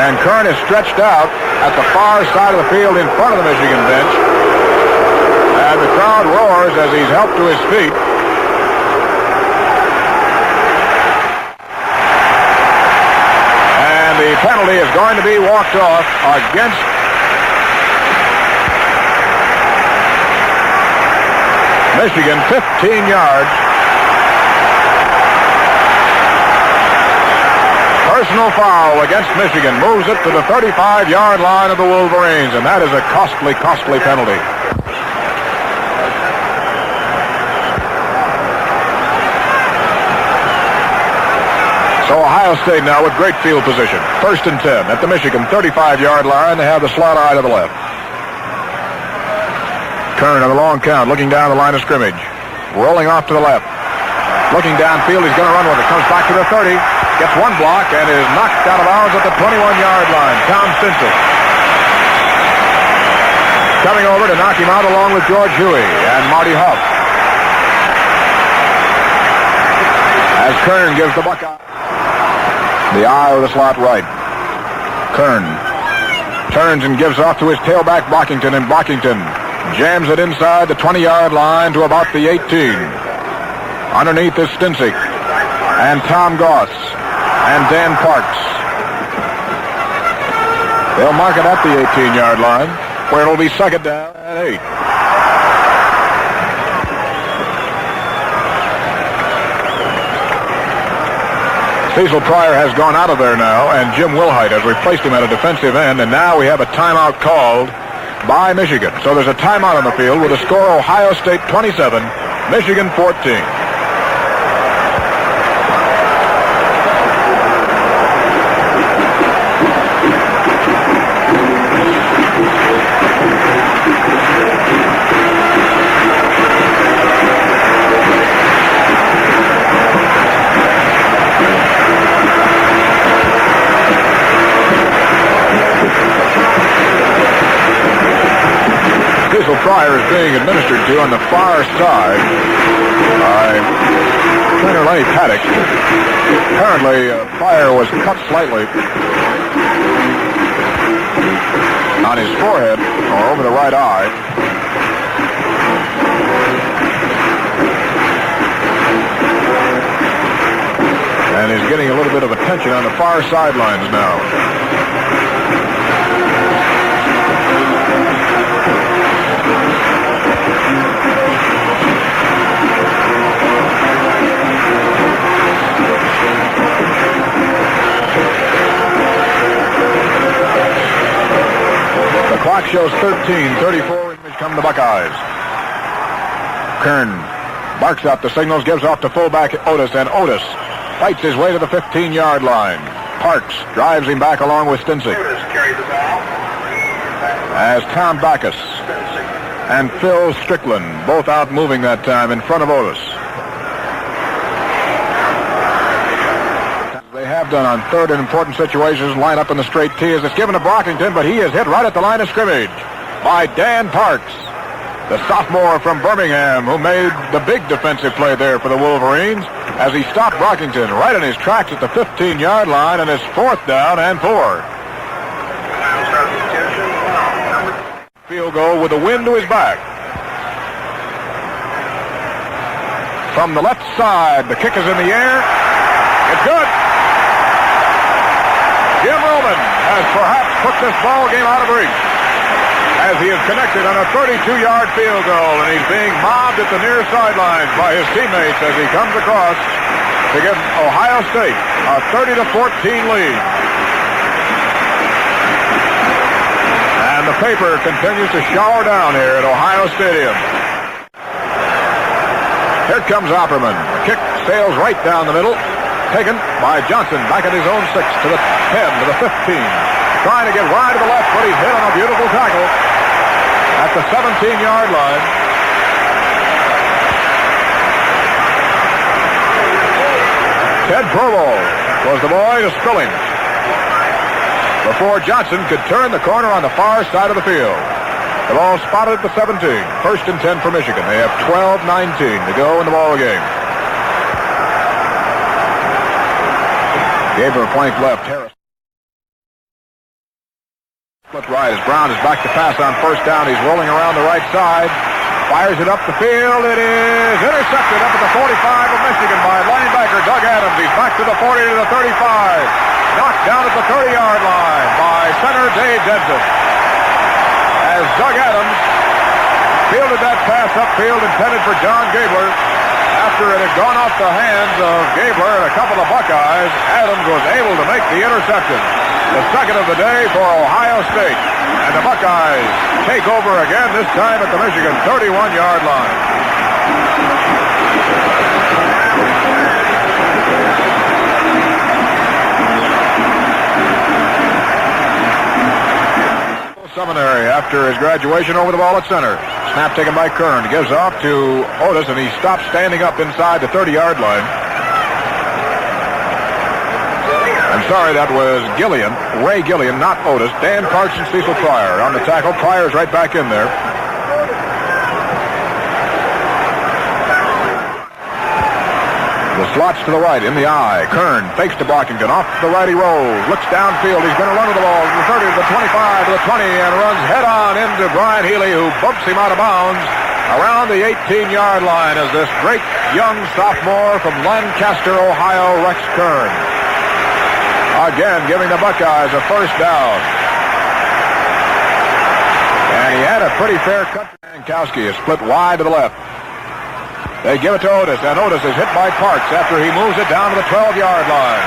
and Kern is stretched out at the far side of the field in front of the Michigan bench. And the crowd roars as he's helped to his feet. And the penalty is going to be walked off against Michigan, 15 yards. Personal foul against Michigan moves it to the 35-yard line of the Wolverines, and that is a costly, costly penalty. So Ohio State now with great field position. 1st and 10 at the Michigan 35-yard line. They have the slot eye to the left. Kern on the long count, looking down the line of scrimmage. Rolling off to the left. Looking downfield, he's going to run with it. Comes back to the 30. Gets one block and is knocked out of bounds at the 21-yard line. Tom Stinson coming over to knock him out along with George Huey and Marty Huff. As Kern gives the Buckeye the eye of the slot right. Kern turns and gives off to his tailback Brockington, and Brockington jams it inside the 20-yard line to about the 18. Underneath is Stinsick and Tom Goss and Dan Parks. They'll mark it at the 18-yard line, where it'll be 2nd down and 8. Cecil Pryor has gone out of there now, and Jim Wilhite has replaced him at a defensive end, and now we have a timeout called by Michigan. So there's a timeout on the field with a score Ohio State 27, Michigan 14. Pryor is being administered to on the far side by trainer Lenny Paddock. Apparently, Pryor was cut slightly on his forehead or over the right eye. And he's getting a little bit of attention on the far sidelines now. The clock shows 13:34 in which come the Buckeyes. Kern barks out the signals, gives off to fullback Otis, and Otis fights his way to the 15-yard line. Parks drives him back along with Stinsick. As Tom Backus and Phil Strickland both out moving that time in front of Otis. They have done on third and important situations, line up in the straight T as it's given to Brockington, but he is hit right at the line of scrimmage by Dan Parks, the sophomore from Birmingham, who made the big defensive play there for the Wolverines as he stopped Brockington right in his tracks at the 15-yard line, and it's 4th down and 4. Field goal with the wind to his back. From the left side, the kick is in the air. It's good. Jim Roman has perhaps put this ball game out of reach as he is connected on a 32-yard field goal, and he's being mobbed at the near sidelines by his teammates as he comes across to give Ohio State a 30-14 lead. And the paper continues to shower down here at Ohio Stadium. Here comes Opperman. The kick sails right down the middle. Taken by Johnson back at his own 6 to the 10 to the 15. Trying to get wide to the left, but he's hit on a beautiful tackle at the 17-yard line. Ted Provo was the boy to spill him before Johnson could turn the corner on the far side of the field. The ball spotted at the 17. 1st and 10 for Michigan. They have 12-19 to go in the ball game. Gaebler flank left. Harris. Split right as Brown is back to pass on first down. He's rolling around the right side. Fires it up the field. It is intercepted up at the 45 of Michigan by linebacker Doug Adams. He's back to the 40 to the 35. Knocked down at the 30-yard line by center Dave Denson. As Doug Adams fielded that pass upfield intended for John Gaebler. After it had gone off the hands of Gaebler and a couple of Buckeyes, Adams was able to make the interception. The second of the day for Ohio State. And the Buckeyes take over again, this time at the Michigan 31-yard line. Seminary after his graduation over the ball at center. Snap taken by Kern. Gives off to Otis, and he stops standing up inside the 30-yard line. I'm sorry, that was Gillian, Ray Gillian, not Otis. Dan Carson, Cecil Pryor on the tackle. Pryor's right back in there. The slots to the right, in the eye. Kern fakes to Brockington. Off to the right he rolls. Looks downfield. He's going to run with the ball. To the 30, to the 25, to the 20, and runs head-on into Brian Healy, who bumps him out of bounds around the 18-yard line as this great young sophomore from Lancaster, Ohio, Rex Kern. Again, giving the Buckeyes a first down. And he had a pretty fair cut. Jankowski is split wide to the left. They give it to Otis, and Otis is hit by Parks after he moves it down to the 12-yard line.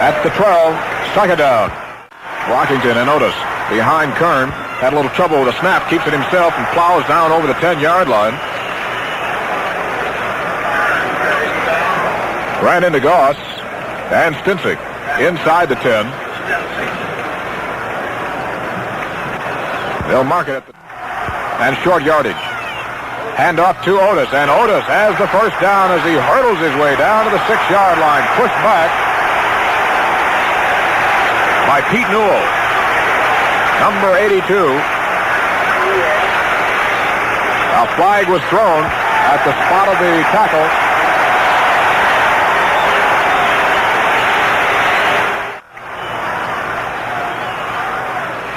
At the 12, second down. Brockington and Otis behind Kern. Had a little trouble with a snap, keeps it himself, and plows down over the 10-yard line. Ran into Goss and Stincic. Inside the 10. They'll mark it and short yardage. Hand off to Otis, and Otis has the first down as he hurdles his way down to the 6-yard line. Pushed back by Pete Newell, number 82. A flag was thrown at the spot of the tackle.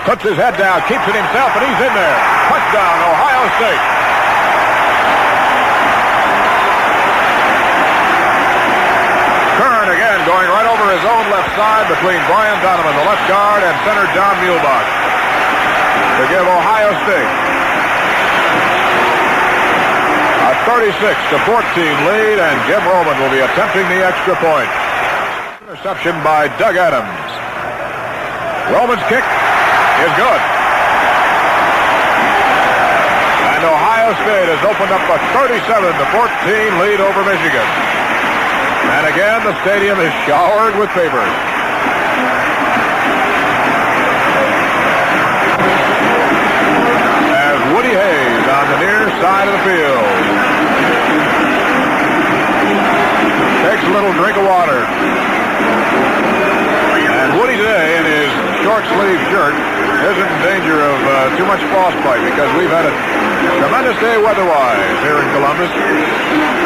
Puts his head down, keeps it himself, and he's in there. Touchdown, Ohio State. Kern again going right over his own left side between Brian Donovan, the left guard, and center John Muehlbach to give Ohio State a 36-14 lead, and Jim Roman will be attempting the extra point. Interception by Doug Adams. Roman's kick is good. And Ohio State has opened up a 37-14 lead over Michigan. And again, the stadium is showered with papers. As Woody Hayes on the near side of the field takes a little drink of water. And Woody today, in his short-sleeve shirt, isn't in danger of too much frostbite because we've had a tremendous day weather-wise here in Columbus.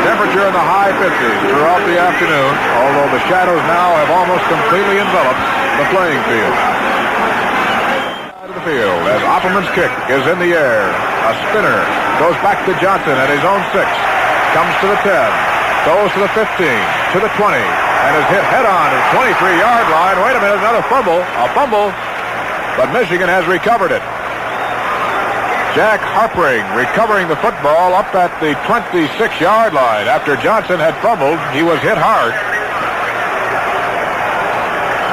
Temperature in the high 50s throughout the afternoon, although the shadows now have almost completely enveloped the playing field. Side of the field as Opperman's kick is in the air. A spinner goes back to Johnson at his own 6. Comes to the 10. Goes to the 15. To the 20. And is hit head-on at the 23-yard line. Wait a minute, another fumble. A fumble. But Michigan has recovered it. Jack Harpring recovering the football up at the 26-yard line. After Johnson had fumbled, he was hit hard.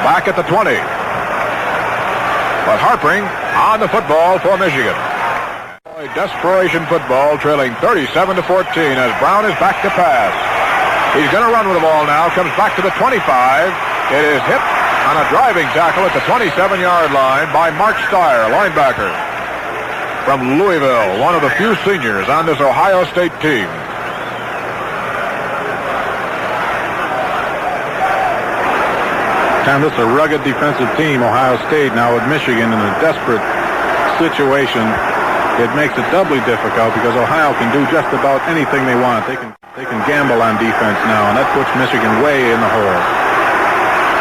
Back at the 20. But Harpring on the football for Michigan. Desperation football, trailing 37-14 as Brown is back to pass. He's going to run with the ball now. Comes back to the 25. It is hit on a driving tackle at the 27-yard line by Mark Steyer, linebacker from Louisville, one of the few seniors on this Ohio State team.
Tom, this is a rugged defensive team, Ohio State, now with Michigan in a desperate situation it makes it doubly difficult because Ohio can do just about anything they want. They can gamble on defense now, and that puts Michigan way in the hole.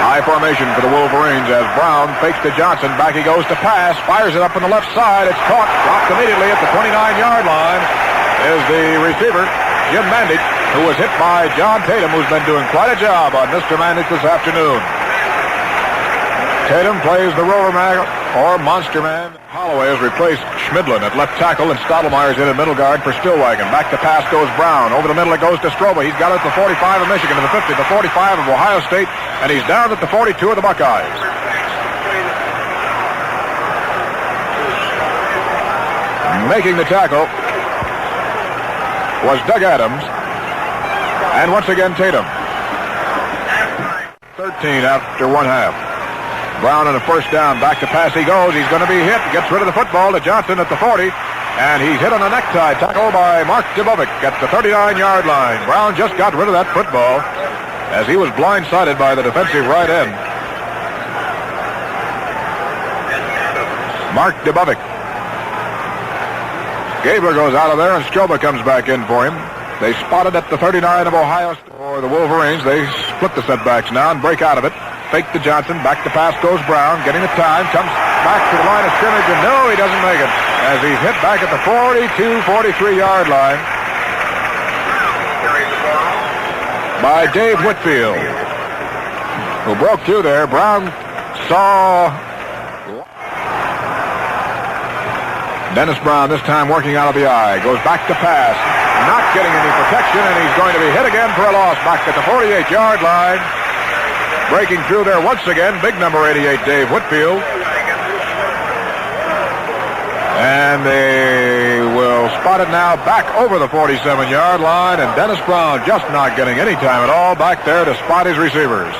High formation for the Wolverines as Brown fakes to Johnson. Back he goes to pass. Fires it up on the left side. It's caught. Dropped immediately at the 29-yard line. Is the receiver, Jim Mandich, who was hit by John Tatum, who's been doing quite a job on Mr. Mandich this afternoon. Tatum plays the roller man or monster man. Holloway has replaced Schmidlin at left tackle, and Stottlemyer's in at middle guard for Stillwagon. Back to pass goes Brown. Over the middle it goes to Stroba. He's got it at the 45 of Michigan, to the 50, the 45 of Ohio State, and he's down at the 42 of the Buckeyes. Making the tackle was Doug Adams, and once again Tatum. 13 after one half. Brown on a first down. Back to pass he goes. He's going to be hit. Gets rid of the football to Johnson at the 40. And he's hit on a necktie tackle by Mark Dubovik at the 39-yard line. Brown just got rid of that football as he was blindsided by the defensive right end. Mark Dubovik. Gabler goes out of there, and Stroba comes back in for him. They spotted at the 39 of Ohio for the Wolverines. They split the setbacks now and break out of it. Fake to Johnson. Back to pass goes Brown. Getting the time. Comes back to the line of scrimmage, and no, he doesn't make it as he's hit back at the 42, 43-yard line by Dave Whitfield, who broke through there. Brown saw Dennis Brown this time working out of the eye. Goes back to pass. Not getting any protection, and he's going to be hit again for a loss back at the 48-yard line. Breaking through there once again, big number 88, Dave Whitfield. And they will spot it now back over the 47-yard line, and Dennis Brown just not getting any time at all back there to spot his receivers.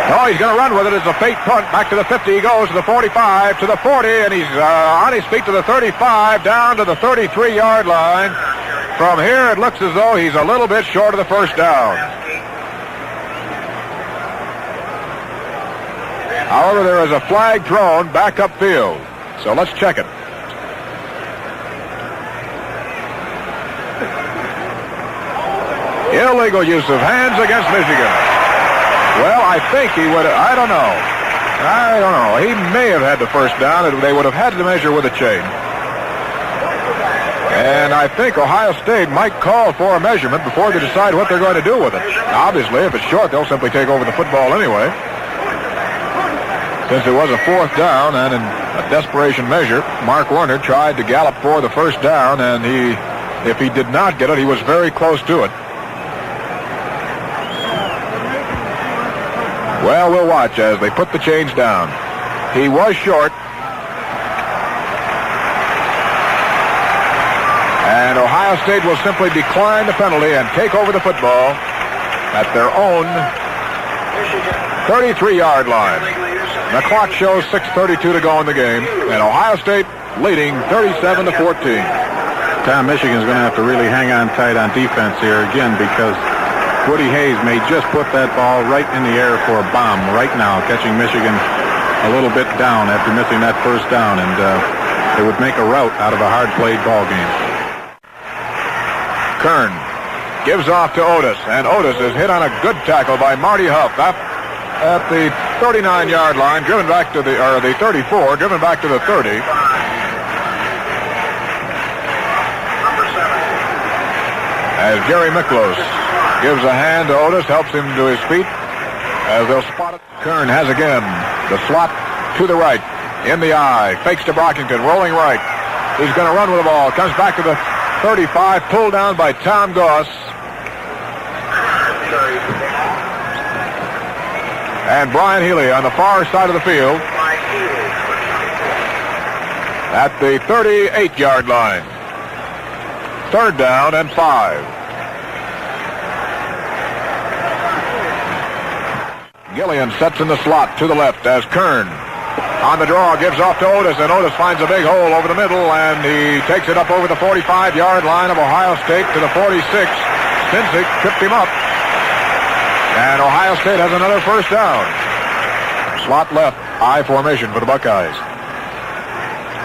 Oh, he's going to run with it. It's a fake punt. Back to the 50 he goes, to the 45, to the 40, and he's on his feet to the 35, down to the 33-yard line. From here, it looks as though he's a little bit short of the first down. However, there is a flag thrown back upfield. So let's check it. Illegal use of hands against Michigan. Well, I think he would have, I don't know. He may have had the first down. They would have had to measure with a chain. And I think Ohio State might call for a measurement before they decide what they're going to do with it. Obviously, if it's short, they'll simply take over the football anyway. Since it was a fourth down, and in a desperation measure, Mark Werner tried to gallop for the first down, and if he did not get it, he was very close to it. Well, we'll watch as they put the chains down. He was short. And Ohio State will simply decline the penalty and take over the football at their own 33-yard line. The clock shows 6:32 to go in the game, and Ohio State leading 37-14.
Tom, Michigan's going to have to really hang on tight on defense here again, because Woody Hayes may just put that ball right in the air for a bomb right now, catching Michigan a little bit down after missing that first down, and it would make a rout out of a hard-played ball game.
Kern gives off to Otis, and Otis is hit on a good tackle by Marty Huff at the 39-yard line, driven back to the 34, driven back to the 30. As Jerry Miklos gives a hand to Otis, helps him to his feet as they'll spot it. Kern has again the slot to the right, in the eye, fakes to Brockington, rolling right. He's going to run with the ball, comes back to the 35, pulled down by Tom Goss. And Brian Healy on the far side of the field at the 38-yard line. Third down and 5. Gillian sets in the slot to the left as Kern on the draw gives off to Otis, and Otis finds a big hole over the middle, and he takes it up over the 45-yard line of Ohio State to the 46. Stinsick tripped him up, and Ohio State has another first down. Slot left I formation for the Buckeyes.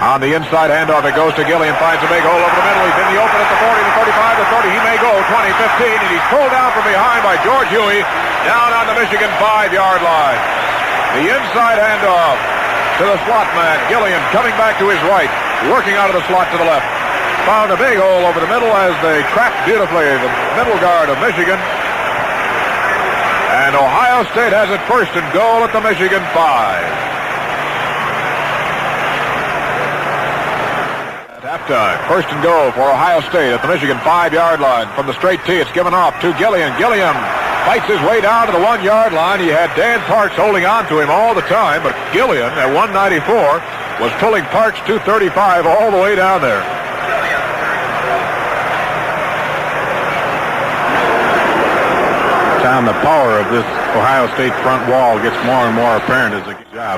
On the inside handoff, it goes to Gillian, finds a big hole over the middle. He's in the open at the 40, the 35, the 30. He may go 20, 15, and he's pulled down from behind by George Huey down on the Michigan 5-yard line. The inside handoff to the slot man. Gillian coming back to his right, working out of the slot to the left. Found a big hole over the middle as they trapped beautifully the middle guard of Michigan. And Ohio State has it first and goal at the Michigan 5. Halftime. First and goal for Ohio State at the Michigan 5-yard line. From the straight tee, it's given off to Gillian. Gillian fights his way down to the 1-yard line. He had Dan Parks holding on to him all the time, but Gillian at 194 was pulling Parks 235 all the way down there.
Tom, the power of this Ohio State front wall gets more and more apparent as a job.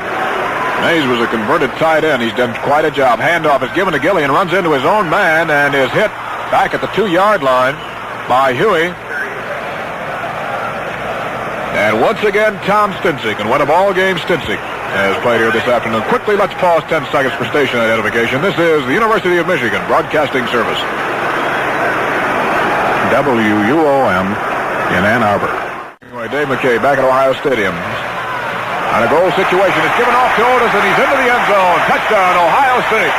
Mays was a converted tight end. He's done quite a job. Handoff is given to Gillian, runs into his own man, and is hit back at the 2-yard line by Huey. And once again, Tom Stinsick, and what a ball game Stinsick has played here this afternoon. Quickly, let's pause 10 seconds for station identification. This is the University of Michigan Broadcasting Service.
WUOM in Ann Arbor.
Anyway, Dave Mckay back at Ohio Stadium. On a goal situation, it's given off to Otis, and he's into the end zone. Touchdown, Ohio State.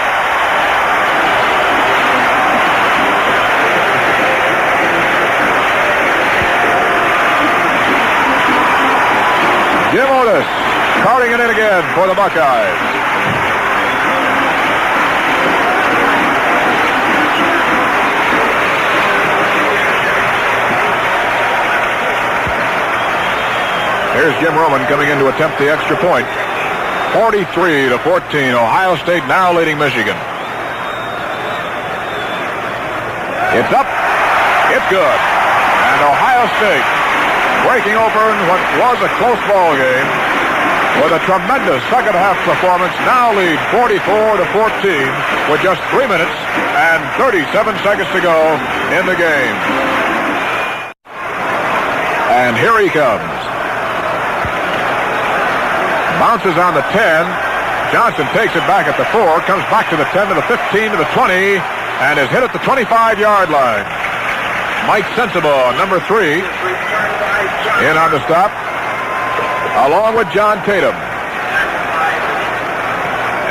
Jim Otis carting it in again for the Buckeyes. Here's Jim Roman coming in to attempt the extra point. 43-14. Ohio State now leading Michigan. It's up. It's good. And Ohio State breaking open what was a close ball game with a tremendous second half performance. Now lead 44-14 with just 3 minutes and 37 seconds to go in the game. And here he comes. Bounces on the 10. Johnson takes it back at the 4, comes back to the 10, to the 15, to the 20, and is hit at the 25-yard line. Mike Sensible, number 3, in on the stop, along with John Tatum.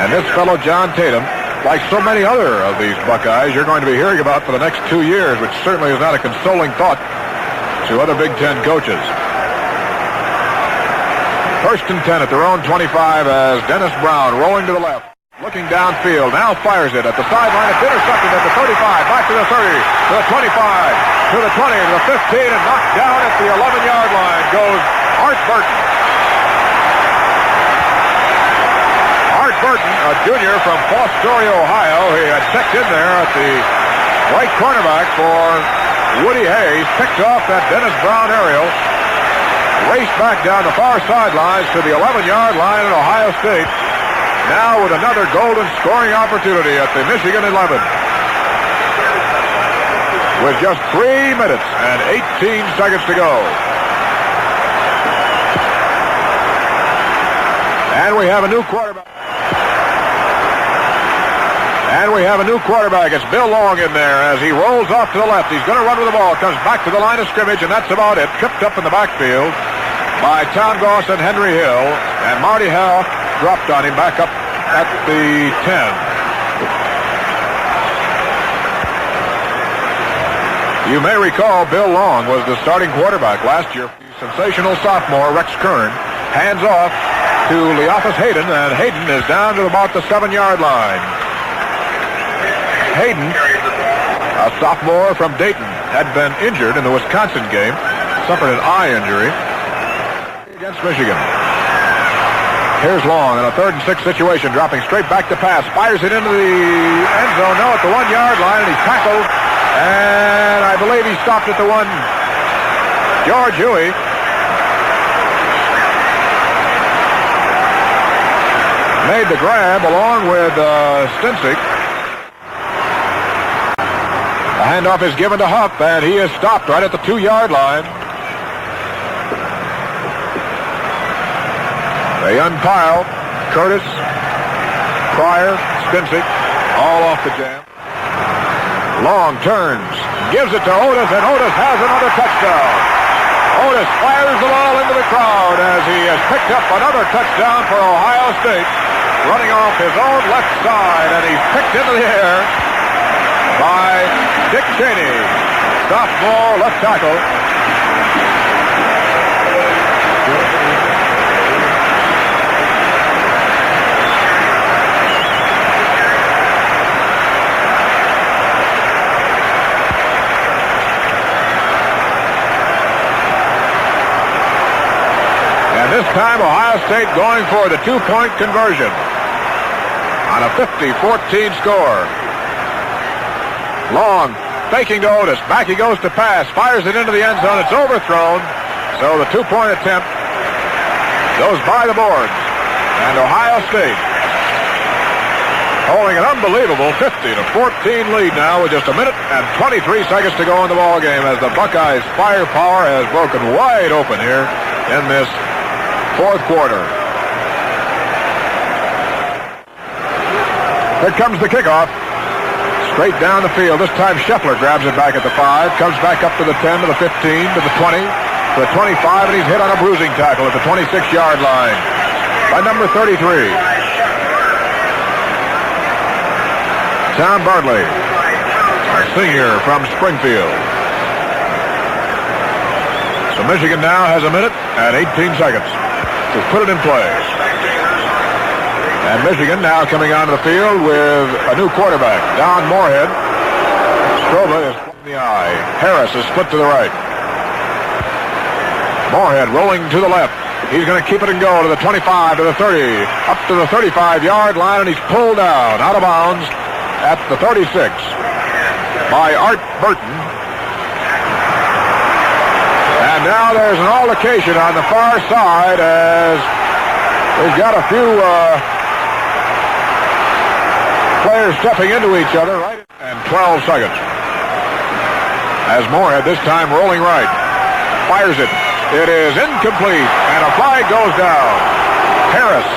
And this fellow, John Tatum, like so many other of these Buckeyes you're going to be hearing about for the next 2 years, which certainly is not a consoling thought to other Big Ten coaches. First and 10 at their own 25 as Dennis Brown rolling to the left. Looking downfield, now fires it at the sideline. It's intercepted at the 35, back to the 30, to the 25, to the 20, to the 15, and knocked down at the 11-yard line goes Art Burton. Art Burton, a junior from Fostoria, Ohio. He had checked in there at the right cornerback for Woody Hayes. Picked off that Dennis Brown aerial. Raced back down the far sidelines to the 11-yard line at Ohio State. Now with another golden scoring opportunity at the Michigan 11. With just 3 minutes and 18 seconds to go. And we have a new quarterback. It's Bill Long in there as he rolls off to the left. He's going to run with the ball. Comes back to the line of scrimmage, and that's about it. Tripped up in the backfield by Tom Goss and Henry Hill. And Marty Hall dropped on him back up at the 10. You may recall Bill Long was the starting quarterback last year. Sensational sophomore Rex Kern hands off to Leofus Hayden, and Hayden is down to about the 7-yard line. Hayden, a sophomore from Dayton, had been injured in the Wisconsin game, suffered an eye injury against Michigan. Here's Long in a 3rd and 6 situation, dropping straight back to pass, fires it into the end zone, now at the 1-yard line, and he's tackled, and I believe he stopped at the 1. George Huey made the grab along with Stinsick. The handoff is given to Huff, and he is stopped right at the 2-yard line. They unpile Curtis, Pryor, Stincic, all off the jam. Long turns, gives it to Otis, and Otis has another touchdown. Otis fires the ball into the crowd as he has picked up another touchdown for Ohio State, running off his own left side, and he's picked into the air by Dick Cheney, sophomore left tackle. This time, Ohio State going for the two-point conversion on a 50-14 score. Long, faking to Otis. Back he goes to pass. Fires it into the end zone. It's overthrown. So the two-point attempt goes by the boards. And Ohio State holding an unbelievable 50-14 lead now with just a minute and 23 seconds to go in the ball game as the Buckeyes' firepower has broken wide open here in this fourth quarter. Here comes the kickoff. Straight down the field. This time Scheffler grabs it back at the 5. Comes back up to the 10, to the 15, to the 20, to the 25, and he's hit on a bruising tackle at the 26-yard line by number 33. Tom Bartley, a senior from Springfield. So Michigan now has a minute and 18 seconds to put it in play. And Michigan now coming onto the field with a new quarterback, Don Moorhead. Strova is in the eye. Harris is split to the right. Moorhead rolling to the left. He's going to keep it and go to the 25, to the 30, up to the 35-yard line, and he's pulled down out of bounds at the 36 by Art Burton. And now there's an altercation on the far side as we've got a few players stepping into each other. Right, and 12 seconds. As Moorhead this time rolling right. Fires it. It is incomplete, and a flag goes down. Harris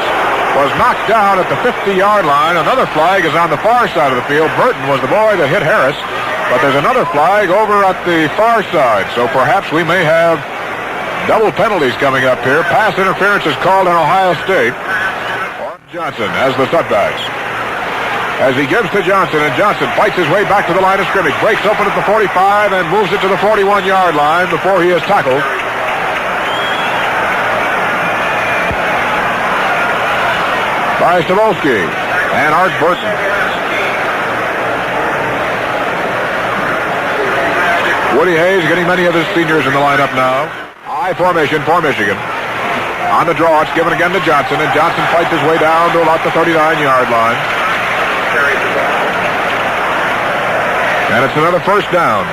was knocked down at the 50-yard line. Another flag is on the far side of the field. Burton was the boy that hit Harris. But there's another flag over at the far side, so perhaps we may have double penalties coming up here. Pass interference is called on Ohio State. Johnson has the setbacks. As he gives to Johnson, and Johnson fights his way back to the line of scrimmage, breaks open at the 45 and moves it to the 41-yard line before he is tackled. By Stavolsky and Art Burton. Woody Hayes getting many of his seniors in the lineup now. High formation for Michigan. On the draw, it's given again to Johnson, and Johnson fights his way down to about the 39-yard line. And it's another first down.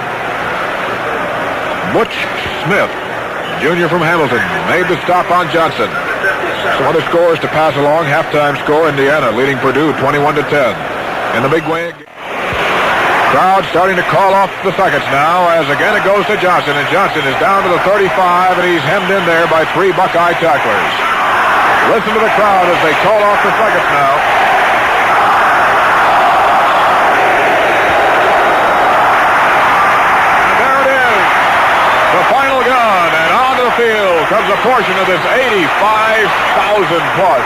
Butch Smith, junior from Hamilton, made the stop on Johnson. Some other scores to pass along. Halftime score, Indiana leading Purdue 21-10. In the big win. Crowd starting to call off the seconds now as again it goes to Johnson, and Johnson is down to the 35, and he's hemmed in there by three Buckeye tacklers. Listen to the crowd as they call off the seconds now. And there it is, the final gun, and onto the field comes a portion of this 85,000 plus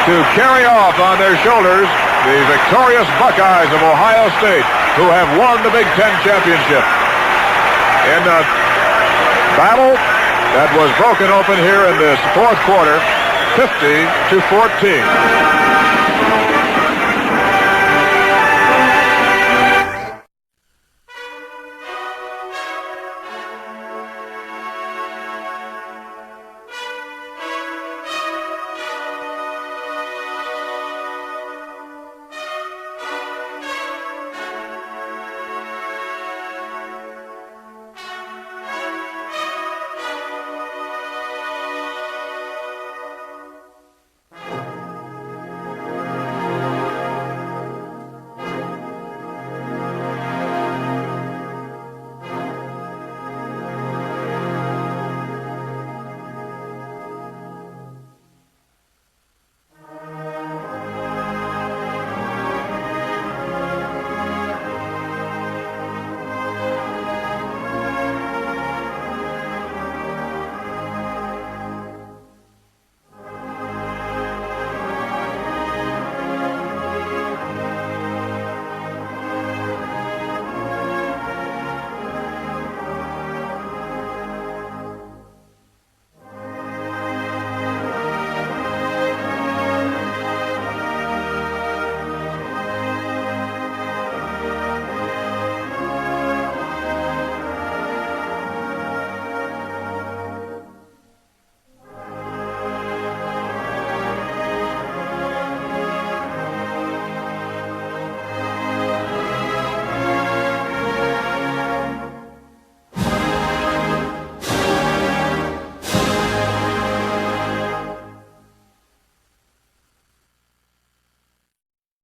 to carry off on their shoulders the victorious Buckeyes of Ohio State, who have won the Big Ten championship in a battle that was broken open here in this fourth quarter, 50-14.